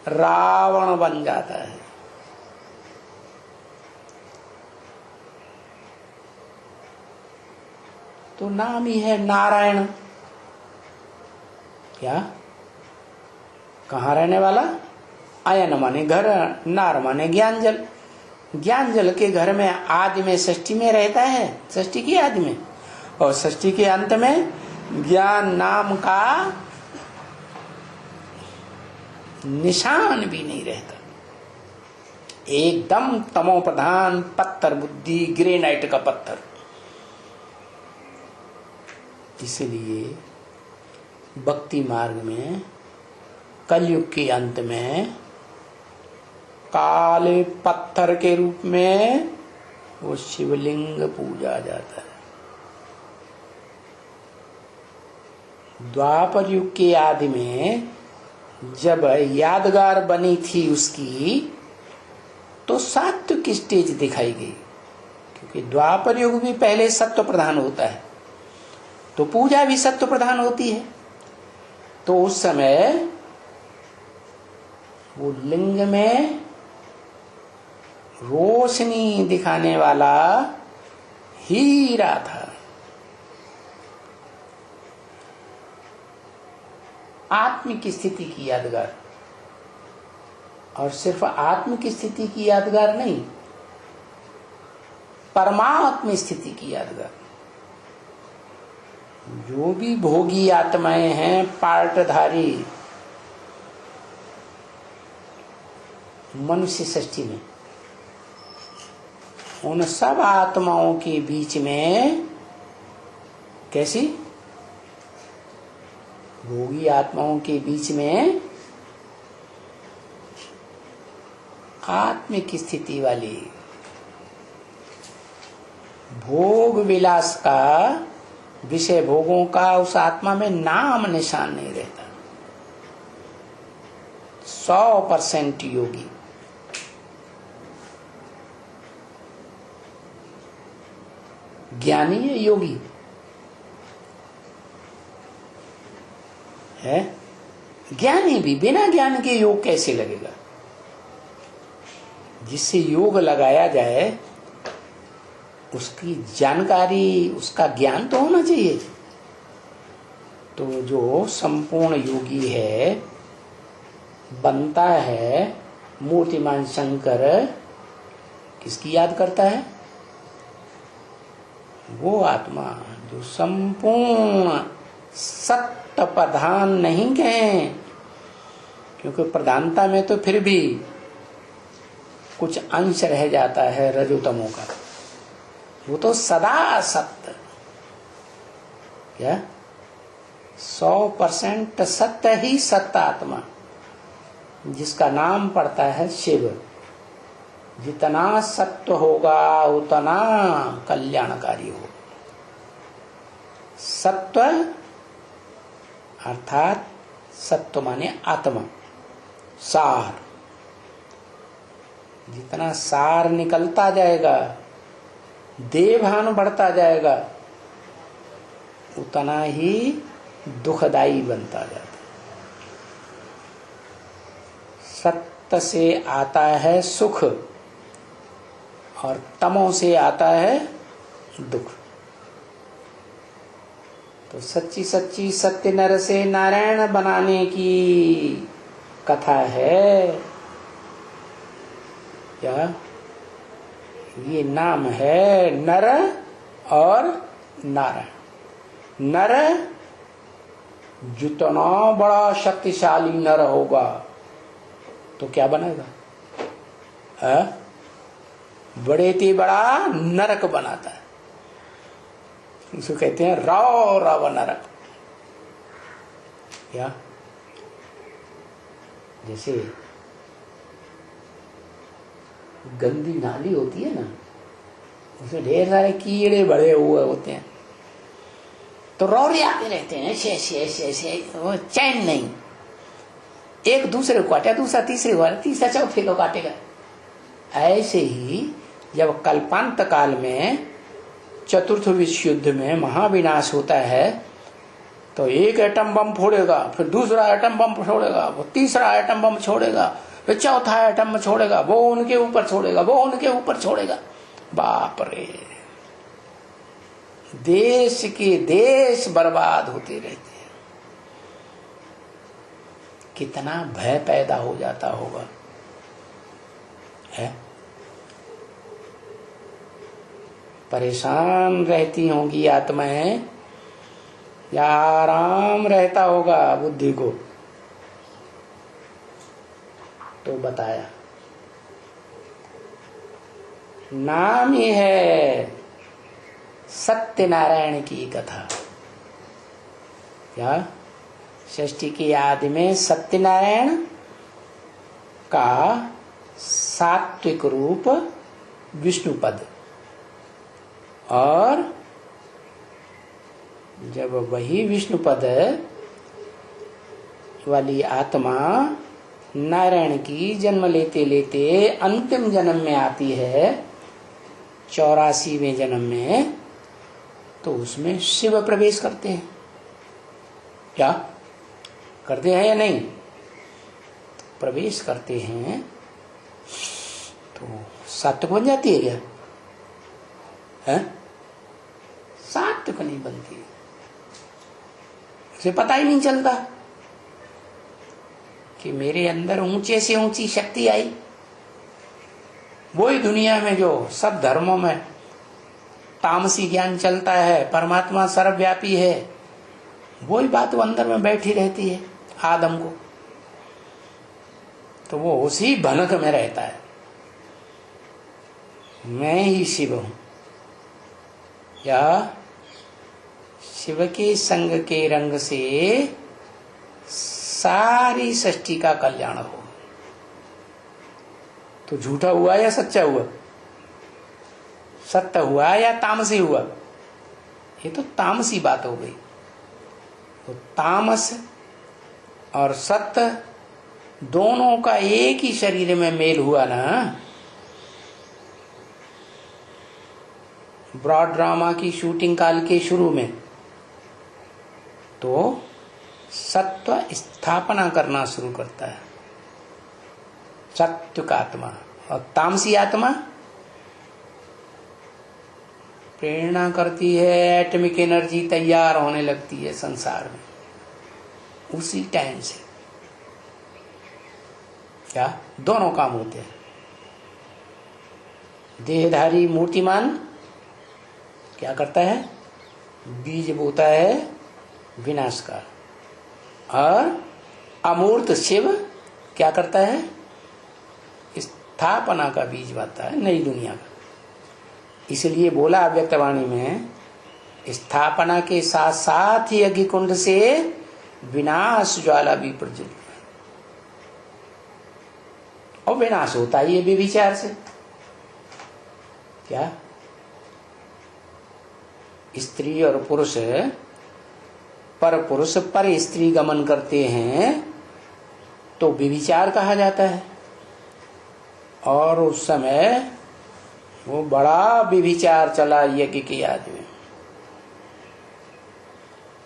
रावण बन जाता है। तो नाम ही है नारायण। क्या? कहाँ रहने वाला? अयन माने घर, नार माने ज्ञान जल। ज्ञान जल के घर में आदि में सृष्टि में रहता है, सृष्टि की आदि में, और सृष्टि के अंत में ज्ञान नाम का निशान भी नहीं रहता, एकदम तमो प्रधान पत्थर बुद्धि, ग्रेनाइट का पत्थर। इसलिए भक्ति मार्ग में कलयुग के अंत में काले पत्थर के रूप में वो शिवलिंग पूजा जाता है। द्वापर युग के आदि में जब यादगार बनी थी उसकी, तो सात्विक की स्टेज दिखाई गई, क्योंकि द्वापर युग भी पहले सत्व प्रधान होता है, तो पूजा भी सत्व प्रधान होती है। तो उस समय वो लिंग में रोशनी दिखाने वाला हीरा था। आत्मिक स्थिति की यादगार, और सिर्फ आत्मिक स्थिति की यादगार नहीं, परमात्म स्थिति की यादगार। जो भी भोगी आत्माएं हैं, पार्टधारी मनुष्य सृष्टि में, उन सब आत्माओं के बीच में कैसी, भोगी आत्माओं के बीच में आत्मिक स्थिति वाली, भोग विलास का, विषय भोगों का उस आत्मा में नाम निशान नहीं रहता। 100% योगी। ज्ञानी है, योगी है। ज्ञानी भी बिना ज्ञान के योग कैसे लगेगा? जिससे योग लगाया जाए उसकी जानकारी, उसका ज्ञान तो होना चाहिए। तो जो संपूर्ण योगी है, बनता है मूर्तिमान शंकर, किसकी याद करता है? वो आत्मा जो संपूर्ण सत्य प्रधान नहीं है, क्योंकि प्रधानता में तो फिर भी कुछ अंश रह जाता है रजोतमों का, वो तो सदा सत्य, क्या 100% सत्य ही सत्य आत्मा, जिसका नाम पड़ता है शिव। जितना सत्य होगा उतना कल्याणकारी हो। सत्व अर्थात सत्व माने आत्मा, सार। जितना सार निकलता जाएगा, देवभान बढ़ता जाएगा, उतना ही दुखदाई बनता जाता है। सत्य से आता है सुख और तमो से आता है दुख। तो सच्ची सच्ची सत्य नर से नारायण बनाने की कथा है। क्या ये नाम है नर और नारायण। नर जितना बड़ा शक्तिशाली नर होगा तो क्या बनेगा? बड़े ते बड़ा नरक बनाता है। इसको कहते हैं राव राव नरक। क्या जैसे गंदी नाली होती है ना, उसमें ढेर सारे कीड़े बड़े हुए होते हैं, तो रौरे आते रहते हैं, ऐसे वो चैन नहीं। एक दूसरे को काटे, दूसरा तीसरे को, तीसरा चौथे को काटेगा। ऐसे ही जब कल्पांत काल में चतुर्थ विश्व युद्ध में महाविनाश होता है, तो एक एटम बम फोड़ेगा, फिर दूसरा एटम बम छोड़ेगा, वो तीसरा एटम बम छोड़ेगा, फिर चौथा एटम छोड़ेगा, वो उनके ऊपर छोड़ेगा, वो उनके ऊपर छोड़ेगा। बाप रे, देश के देश बर्बाद होते रहते हैं। कितना भय पैदा हो जाता होगा, है? परेशान रहती होंगी आत्माएं, या आराम रहता होगा बुद्धि को? तो बताया नाम ही है सत्यनारायण की कथा। क्या? षष्ठी की आदि में सत्यनारायण का सात्विक रूप विष्णुपद, और जब वही विष्णुपद वाली आत्मा नारायण की जन्म लेते लेते अंतिम जन्म में आती है 84वें जन्म में, तो उसमें शिव प्रवेश करते हैं। क्या करते हैं या नहीं? प्रवेश करते हैं तो सात्विक बन जाती है क्या? है? सात्विक नहीं बनती, उसे पता ही नहीं चलता कि मेरे अंदर ऊंचे से ऊंची शक्ति आई। वही दुनिया में जो सब धर्मों में तामसी ज्ञान चलता है, परमात्मा सर्वव्यापी है, वही बात वो अंदर में बैठी रहती है आदम को, तो वो उसी भनक में रहता है, मैं ही शिव हूं। या शिव के संग के रंग से सारी सृष्टि का कल्याण हो। तो झूठा हुआ या सच्चा हुआ? सत्य हुआ या तामसी हुआ? ये तो तामसी बात हो गई। तो तामस और सत्य दोनों का एक ही शरीर में मेल हुआ ना। ब्रॉड ड्रामा की शूटिंग काल के शुरू में तो सत्व स्थापना करना शुरू करता है, सात्विक आत्मा, और तामसी आत्मा प्रेरणा करती है, एटॉमिक एनर्जी तैयार होने लगती है संसार में उसी टाइम से। क्या? दोनों काम होते हैं। देहधारी मूर्तिमान क्या करता है? बीज बोता है विनाश का, और अमूर्त शिव क्या करता है? स्थापना का बीज बाता है नई दुनिया का। इसलिए बोला अव्यक्तवाणी में, स्थापना के साथ साथ ही अग्निकुंड से विनाश ज्वाला भी प्रज्वलित, और विनाश होता ही है विचार से। क्या? स्त्री और पुरुष पर पुरुष पर स्त्री गमन करते हैं तो विचार कहा जाता है, और उस समय वो बड़ा विचार चला यज्ञ की याद में।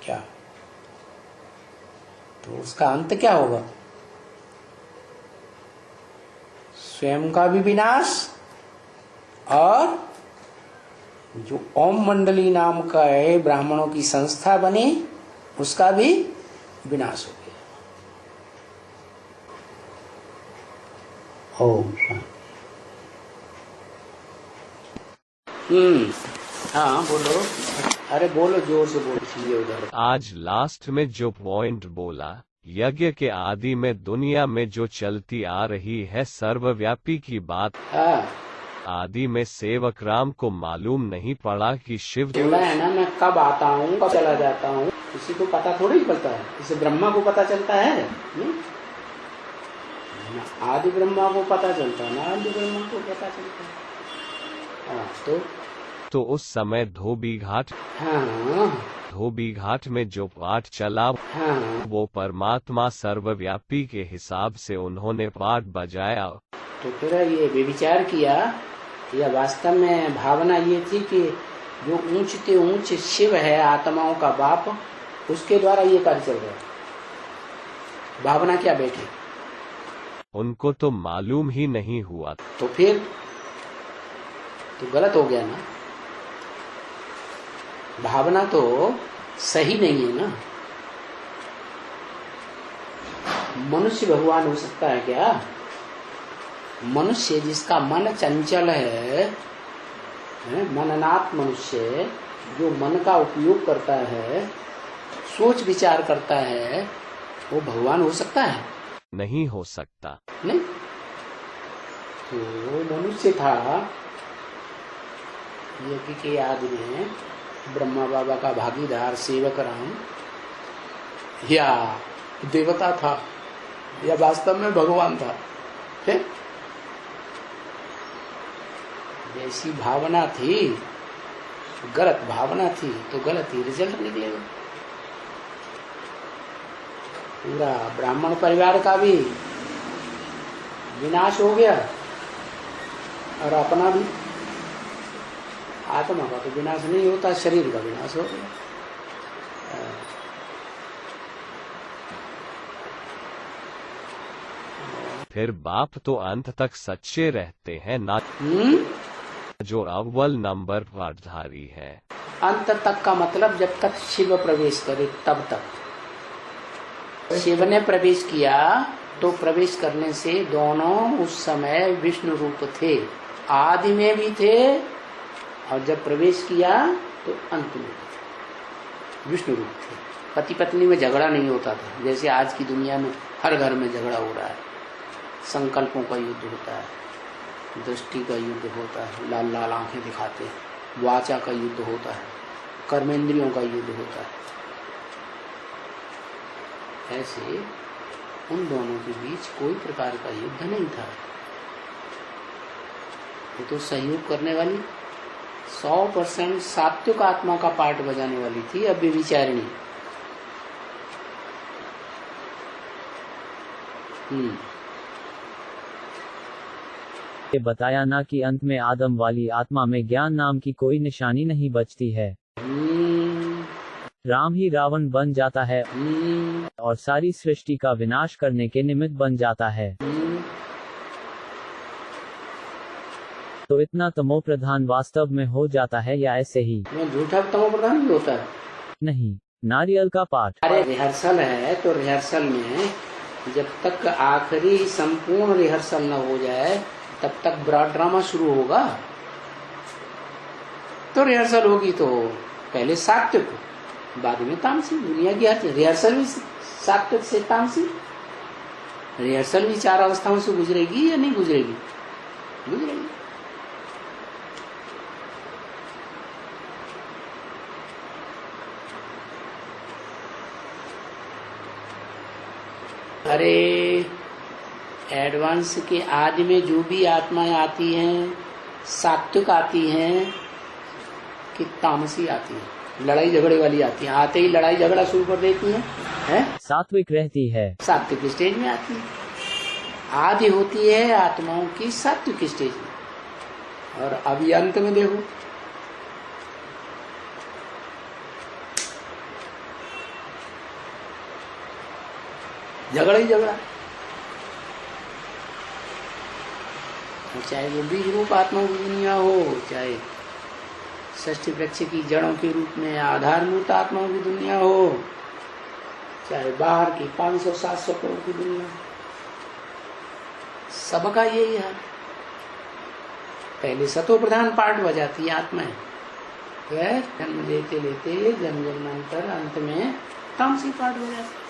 क्या? तो उसका अंत क्या होगा? स्वयं का भी विनाश, और जो ओम मंडली नाम का है ब्राह्मणों की संस्था बनी उसका भी विनाश हो गया। ओम। हाँ बोलो, अरे बोलो, जोर से बोलो उधर। आज लास्ट में जो पॉइंट बोला, यज्ञ के आदि में दुनिया में जो चलती आ रही है सर्वव्यापी की बात। हाँ। आदि में सेवक राम को मालूम नहीं पड़ा कि शिव बोला है ना, मैं कब आता हूँ कब चला जाता हूँ, किसी को पता थोड़ी चलता है। इसे ब्रह्मा को पता चलता है ना, आदि ब्रह्मा को पता चलता है ना, आदि ब्रह्मा को पता चलता है। हाँ, तो उस समय धोबी घाट, हाँ, धोबी घाट में जो पाठ चला, हाँ, वो परमात्मा सर्वव्यापी के हिसाब से उन्होंने पाठ बजाया। तो फिर ये विचार किया, या वास्तव में भावना ये थी कि जो ऊंचते ऊंच शिव है आत्माओं का बाप, उसके द्वारा ये कार्य चल रहा है। भावना क्या बैठी? उनको तो मालूम ही नहीं हुआ। तो फिर तो गलत हो गया ना, भावना तो सही नहीं है ना। मनुष्य भगवान हो सकता है क्या? मनुष्य जिसका मन चंचल है, मननाथ मनुष्य जो मन का उपयोग करता है, सोच विचार करता है, वो भगवान हो सकता है? नहीं हो सकता। नहीं। तो मनुष्य था, यज्ञ के याद में ब्रह्मा बाबा का भागीदार सेवक राम, या देवता था, या वास्तव में भगवान था। फिर जैसी भावना थी, गलत भावना थी तो गलत ही रिजल्ट निकलेगा। पूरा ब्राह्मण परिवार का भी विनाश हो गया और अपना भी। आत्मा का तो विनाश नहीं होता, शरीर का विनाश हो गया। फिर बाप तो अंत तक सच्चे रहते हैं ना, जो अव्वल नंबर वारधारी है। अंत तक का मतलब जब तक शिव प्रवेश करे तब तक। शिव ने प्रवेश किया तो प्रवेश करने से दोनों उस समय विष्णु रूप थे, आदि में भी थे, और जब प्रवेश किया तो अंत में विष्णु रूप थे। पति पत्नी में झगड़ा नहीं होता था, जैसे आज की दुनिया में हर घर में झगड़ा हो रहा है। संकल्पों का युद्ध होता है, दृष्टि का युद्ध होता है, लाल लाल आंखें दिखाते हैं, वाचा का युद्ध होता है, कर्मेंद्रियों का युद्ध होता है। ऐसे उन दोनों के बीच कोई प्रकार का युद्ध नहीं था। ये तो सहयोग करने वाली 100% सात्विक आत्मा का पार्ट बजाने वाली थी, अब विचारिणी। ये बताया ना कि अंत में आदम वाली आत्मा में ज्ञान नाम की कोई निशानी नहीं बचती है। राम ही रावण बन जाता है और सारी सृष्टि का विनाश करने के निमित्त बन जाता है। तो इतना तमो प्रधान वास्तव में हो जाता है या ऐसे ही? झूठा तमो प्रधान भी होता है। नहीं, नारियल का पाठ। अरे रिहर्सल है तो रिहर्सल में जब तक आखिरी संपूर्ण रिहर्सल न हो जाए तब तक ब्रॉड ड्रामा शुरू होगा। तो रिहर्सल होगी तो पहले सात्विक, बाद में तामसी। दुनिया की हर रिहर्सल भी सात्विक से तामसी। रिहर्सल भी 4 अवस्थाओं से गुजरेगी या नहीं गुजरेगी? गुजरेगी। अरे एडवांस के आदि में जो भी आत्माएं आती हैं, सात्विक आती हैं कि तामसी आती हैं, लड़ाई झगड़े वाली आती हैं। आते ही लड़ाई झगड़ा शुरू कर देती हैं, सात्विक रहती है, सात्विक स्टेज में आती है। आदि होती है आत्माओं की सात्विक स्टेज में, और अभी अंत में देखो झगड़ा ही झगड़ा। चाहे वो बीज रूप आत्माओं की दुनिया हो, चाहे षष्ठी वृक्ष की जड़ों के रूप में आधारभूत आत्माओं की दुनिया हो, चाहे बाहर की 500-700 करोड़ की दुनिया, सबका यही है। पहले सतो प्रधान पार्ट बजाती है आत्माएं, जन्म लेते लेते जन्म जन्मांतर अंत में तामसी पार्ट बजाती।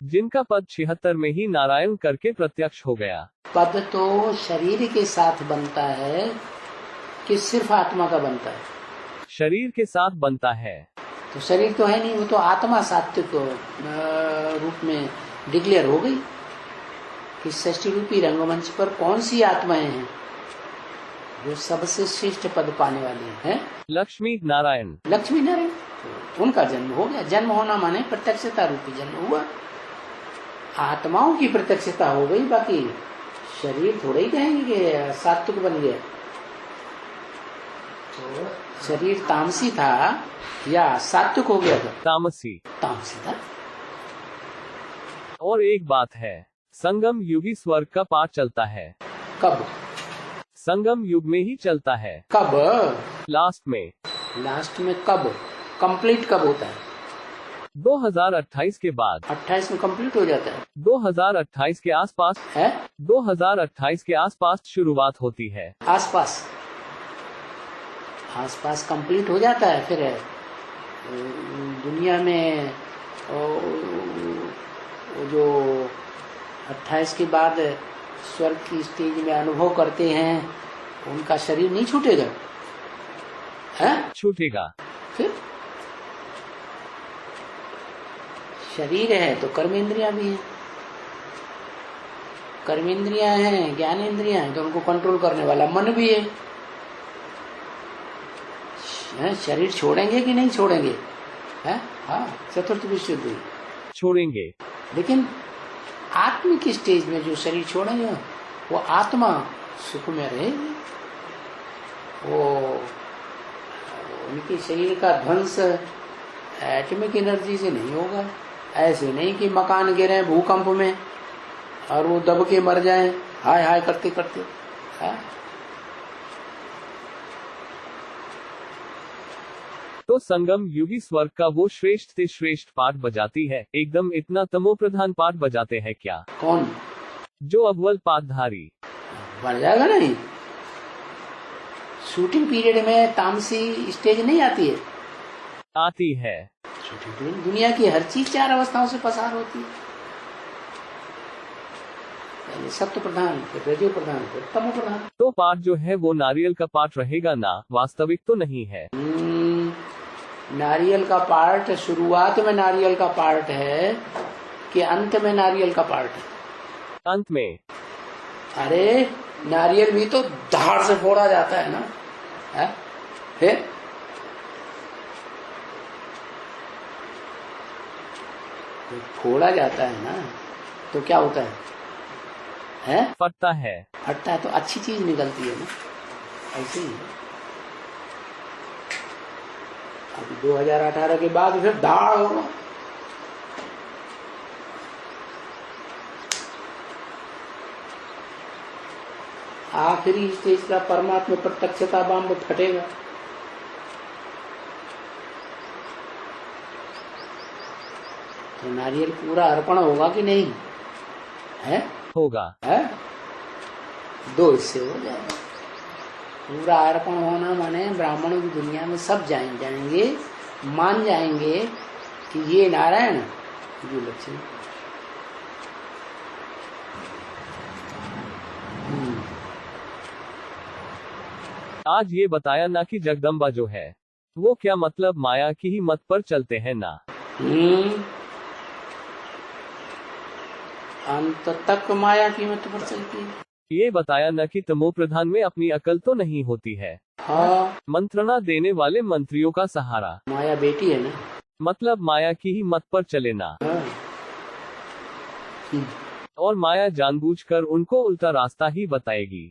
जिनका पद 76 में ही नारायण करके प्रत्यक्ष हो गया। पद तो शरीर के साथ बनता है कि सिर्फ आत्मा का बनता है? शरीर के साथ बनता है। तो शरीर तो है नहीं, वो तो आत्मा सात्विक रूप में डिक्लेयर हो गई कि षष्ठी रूपी रंगमंच पर कौन सी आत्माएं हैं जो सबसे श्रेष्ठ पद पाने वाली हैं? लक्ष्मी नारायण। लक्ष्मी नारायण, तो उनका जन्म हो गया। जन्म होना माने प्रत्यक्षता रूपी जन्म हुआ, आत्माओं की प्रत्यक्षता हो गई। बाकी शरीर थोड़े ही कहेंगे कि सात्विक बन गया। तो शरीर तामसी था या सात्विक हो गया था? तामसी। तामसी था। और एक बात है, संगम युगी स्वर्ग का पाठ चलता है। कब? संगम युग में ही चलता है। कब? लास्ट में। लास्ट में कब? कंप्लीट कब होता है? 2028 के बाद। 28 में कंप्लीट हो जाता है? 2028 के आसपास है। 2028 के आसपास शुरुआत होती है। आसपास कंप्लीट हो जाता है। फिर दुनिया में जो 28 के बाद स्वर्ग की स्टेज में अनुभव करते हैं, उनका शरीर नहीं छूटेगा, है? छूटेगा। फिर शरीर है तो कर्मेंद्रियां भी हैं, कर्मेंद्रियां हैं, ज्ञानेंद्रियां हैं, तो उनको कंट्रोल करने वाला मन भी है। शरीर छोड़ेंगे कि नहीं छोड़ेंगे? है? हाँ, चतुर्थ विशुद्धि छोड़ेंगे। लेकिन आत्म की स्टेज में जो शरीर छोड़ेंगे वो आत्मा सुख में रहेगी। वो उनके शरीर का ध्वंस एटॉमिक एनर्जी से नहीं होगा। ऐसे नहीं कि मकान गिरे भूकंप में और वो दब के मर जाएं हाय हाय करते करते। है? तो संगम युगी स्वर्ग का वो श्रेष्ठ से श्रेष्ठ पाठ बजाती है, एकदम इतना तमो प्रधान पाठ बजाते हैं क्या? कौन? जो अव्वल पाठधारी। बन जाएगा नहीं। शूटिंग पीरियड में तामसी स्टेज नहीं आती है? आती है। शूटिंग पीरियड दुनिया की हर चीज 4 अवस्थाओं से पसार होती है। पहले सत्व प्रधान, फिर रजो प्रधान, फिर तमो प्रधान। तो पाठ जो है वो नारियल का पाठ रहेगा ना, वास्तविक तो नहीं है। नारियल का पार्ट शुरुआत में नारियल का पार्ट है कि अंत में नारियल का पार्ट है? अंत में। अरे नारियल भी तो धार से फोड़ा जाता है ना, है? फिर फोड़ा जाता है ना तो क्या होता है? हैं? फटता है। फटता है तो अच्छी चीज निकलती है ना, ऐसे ही। अभी 2018 के बाद फिर दाढ़ होगा। आखिरी स्टेज का परमात्मा प्रत्यक्षता बम फटेगा। तो नारियल पूरा अर्पण होगा कि नहीं? है? होगा। है? 2 हिस्से हो जाएगा। पूरा अर्पण होना माने ब्राह्मणों की दुनिया में सब जाएंगे, मान जाएंगे कि ये नारायण, ये लक्ष्मी। आज ये बताया ना कि जगदम्बा जो है वो क्या मतलब माया की ही मत पर चलते हैं ना। अंत तक माया की मत पर चलती है। ये बताया न कि तमो प्रधान में अपनी अकल तो नहीं होती है। हाँ, मंत्रणा देने वाले मंत्रियों का सहारा। माया बेटी है ना, मतलब माया की ही मत पर चले ना। हाँ। और माया जानबूझकर उनको उल्टा रास्ता ही बताएगी।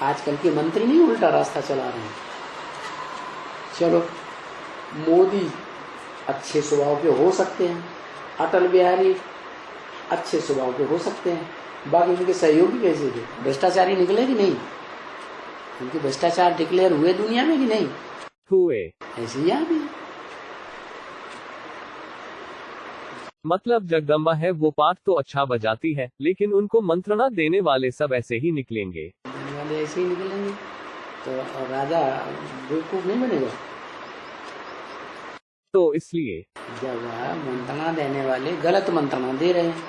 आजकल के मंत्री नहीं उल्टा रास्ता चला रहे हैं। चलो, मोदी अच्छे स्वभाव के हो सकते हैं, अटल बिहारी अच्छे स्वभाव के हो सकते हैं, बाकी उनके सहयोगी कैसे थे? भ्रष्टाचारी निकले कि नहीं? उनके भ्रष्टाचार डिक्लेयर हुए दुनिया में कि नहीं हुए? ऐसे ही यहाँ भी। मतलब जगदम्बा है वो पाठ तो अच्छा बजाती है, लेकिन उनको मंत्रणा देने वाले सब ऐसे ही निकलेंगे। देने वाले ऐसे ही निकलेंगे तो राजा बेवकूफ नहीं बनेगा। तो इसलिए जब मंत्रणा देने वाले गलत मंत्रणा दे रहे हैं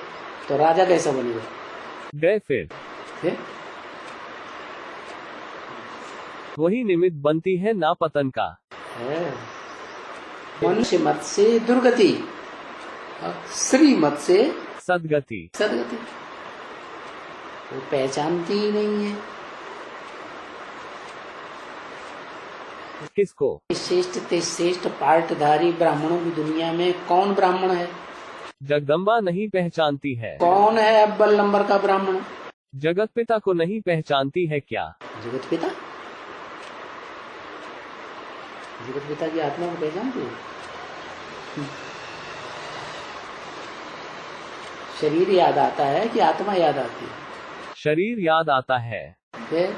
तो राजा कैसा बनेगा? गए फिर वही निमित्त बनती है ना पतन का। मनुष्य मत से दुर्गति, श्री मत से सदगति। सदगति वो पहचानती ही नहीं है। किसको? श्रेष्ठ ते श्रेष्ठ पाठधारी ब्राह्मणों की दुनिया में कौन ब्राह्मण है? जगदम्बा नहीं पहचानती है। कौन है अव्वल नंबर का ब्राह्मण? जगत पिता को नहीं पहचानती है क्या? जगत पिता, जगत पिता की आत्मा को पहचानती है? शरीर याद आता है कि आत्मा याद आती है? शरीर याद आता है। फिर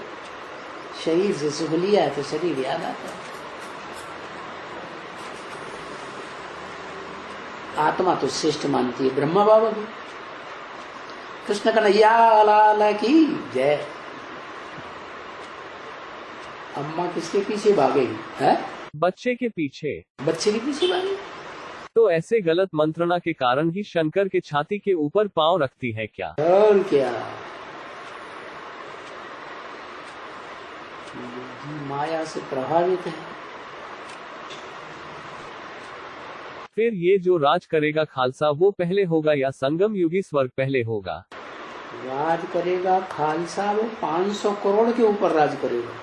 शरीर से सुख लिया है तो शरीर याद आता है। आत्मा तो श्रेष्ठ मानती है ब्रह्मा बाबा भी। कृष्ण कन्हैया लाल की जय। अम्मा किसके पीछे भागेगी? है बच्चे के पीछे। बच्चे के पीछे भागेगी। तो ऐसे गलत मंत्रणा के कारण ही शंकर के छाती के ऊपर पांव रखती है क्या? और क्या, बुद्धि माया से प्रभावित है। फिर ये जो राज करेगा खालसा वो पहले होगा या संगम युगी स्वर्ग पहले होगा? राज करेगा खालसा वो 500 करोड़ के ऊपर राज करेगा।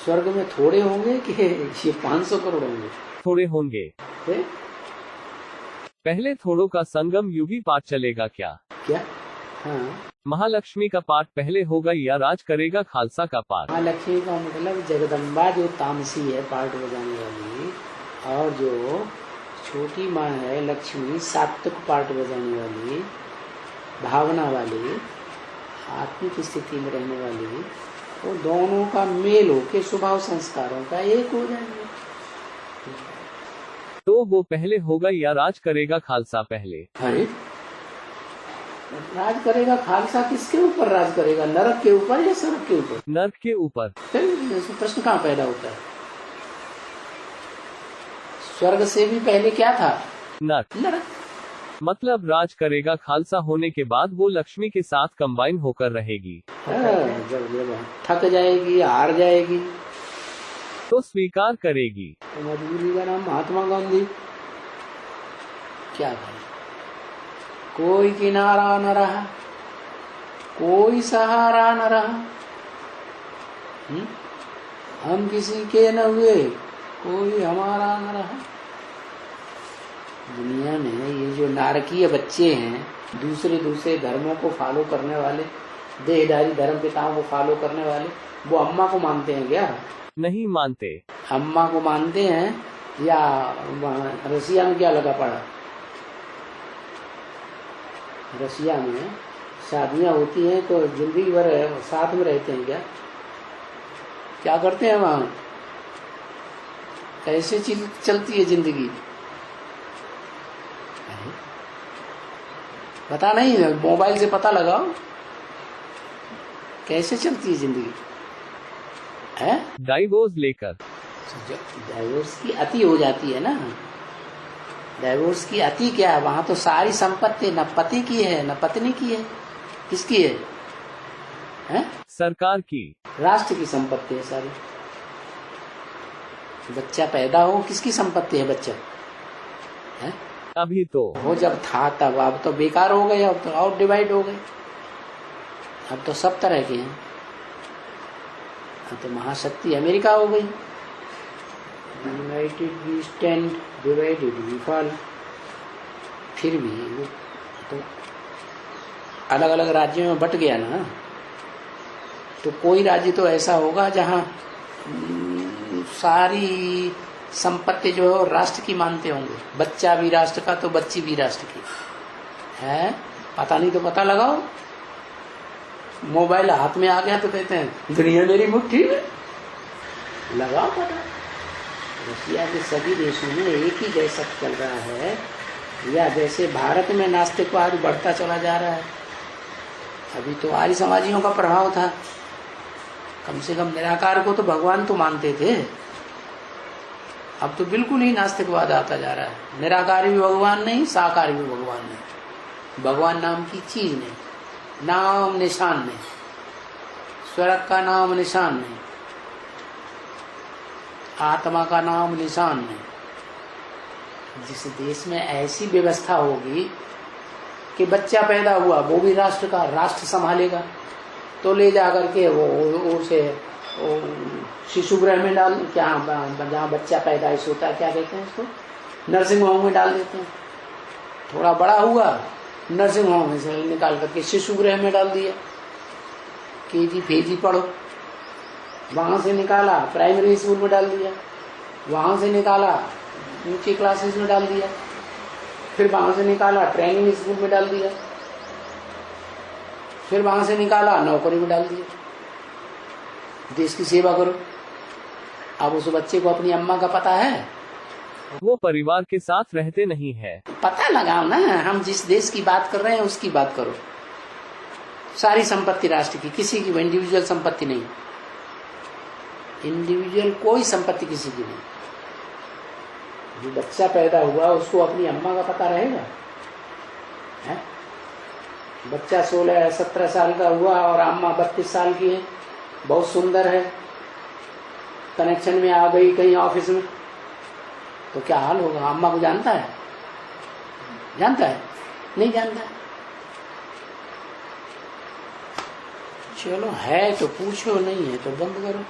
स्वर्ग में थोड़े होंगे कि ये 500 करोड़ होंगे? थोड़े होंगे। है? पहले थोड़ों का संगम युगी पाठ चलेगा क्या? क्या? हाँ, महालक्ष्मी का पाठ पहले होगा या राज करेगा खालसा का पाठ? महालक्ष्मी का मतलब जगदम्बा जो तामसी है पाठ बजाने वाली, और जो छोटी माँ है लक्ष्मी सात्विक पाठ बजाने वाली, भावना वाली, आत्मिक स्थिति में रहने वाली, वो दोनों का मेल होके स्वभाव संस्कारों का एक हो जाएंगे। तो वो पहले होगा या राज करेगा खालसा पहले? अरे राज करेगा खालसा किसके ऊपर राज करेगा? नरक के ऊपर या स्वर्ग के ऊपर? नर्क के ऊपर। फिर प्रश्न कहाँ पैदा होता है? स्वर्ग से भी पहले क्या था? नर्क। नरक। मतलब राज करेगा खालसा होने के बाद वो लक्ष्मी के साथ कंबाइन होकर रहेगी। जब थक जाएगी, हार जाएगी, तो स्वीकार करेगी। तो मजबूरी का नाम महात्मा गांधी। क्या करें, कोई किनारा न रहा, कोई सहारा न रहा। हम किसी के न हुए, कोई हमारा न रहा। दुनिया में ये जो नारकीय बच्चे हैं, दूसरे धर्मों को फॉलो करने वाले, देहधारी धर्म पिताओं को फॉलो करने वाले, वो अम्मा को मानते हैं क्या? नहीं मानते। अम्मा को मानते हैं या रसिया में क्या लगा पड़ा? रसिया में शादियां होती हैं तो जिंदगी भर साथ में रहते हैं क्या? क्या करते हैं वहां? कैसे चलती है जिंदगी? पता नहीं, मोबाइल से पता लगाओ कैसे चलती है जिंदगी है? डाइवोर्स लेकर। डाइवोर्स की अति हो जाती है ना। डाइवोर्स की अति क्या है? वहां तो सारी संपत्ति न पति की है न पत्नी की है। किसकी है? हैं? सरकार की, राष्ट्र की संपत्ति है सारी। बच्चा पैदा हो, किसकी संपत्ति है बच्चा? है? अभी तो वो जब था तब, अब तो बेकार हो गए, अब तो और डिवाइड हो गए। अब तो सब तरह के हैं। अब तो महाशक्ति अमेरिका हो गई। United we stand, divided we fall. फिर भी वो तो अलग अलग राज्यों में बट गया ना। तो कोई राज्य तो ऐसा होगा जहां सारी संपत्ति जो है राष्ट्र की मानते होंगे। बच्चा भी राष्ट्र का तो बच्ची भी राष्ट्र की है। पता नहीं तो पता लगाओ। मोबाइल हाथ में आ गया तो कहते हैं दुनिया मेरी मुट्ठी में। लगाओ पता। रशिया के सभी देशों में एक ही जैसा चल रहा है, या जैसे भारत में नास्तिकवाद बढ़ता चला जा रहा है। अभी तो आर्य समाजियों का प्रभाव था। कम से कम निराकार को तो भगवान तो मानते थे। अब तो बिल्कुल ही नास्तिकवाद आता जा रहा है। निराकार भी भगवान नहीं, साकार भी भगवान नहीं। भगवान नाम की चीज नहीं, नाम निशान नहीं, स्वर्ग का नाम निशान नहीं, आत्मा का नाम निशान नहीं। जिस देश में ऐसी व्यवस्था होगी कि बच्चा पैदा हुआ वो भी राष्ट्र का, राष्ट्र संभालेगा, तो ले जा करके वो उसे शिशु गृह में डाल, क्या जहाँ बच्चा पैदाइश होता है क्या कहते हैं उसको, नर्सिंग होम में डाल देते हैं। थोड़ा बड़ा हुआ, नर्सिंग होम में से निकाल करके शिशु गृह में डाल दिया। केजी फेजी पढ़ो, वहां से निकाला प्राइमरी स्कूल में डाल दिया, वहां से निकाला ऊंची क्लासेस में डाल दिया, फिर वहां से निकाला ट्रेनिंग स्कूल में डाल दिया, फिर वहां से निकाला नौकरी में डाल दिया। देश की सेवा करो। अब उस बच्चे को अपनी अम्मा का पता है? वो परिवार के साथ रहते नहीं है। पता लगाओ ना। हम जिस देश की बात कर रहे हैं उसकी बात करो। सारी संपत्ति राष्ट्र की, किसी की इंडिविजुअल संपत्ति नहीं। इंडिविजुअल कोई संपत्ति किसी की नहीं। जो बच्चा पैदा हुआ उसको अपनी अम्मा का पता रहेगा? है? बच्चा 16-17 साल का हुआ और अम्मा 32 साल की है, बहुत सुंदर है, कनेक्शन में आ गई कहीं ऑफिस में, तो क्या हाल होगा? अम्मा को जानता है? जानता है? नहीं जानता है। चलो है तो पूछो, नहीं है तो बंद करो।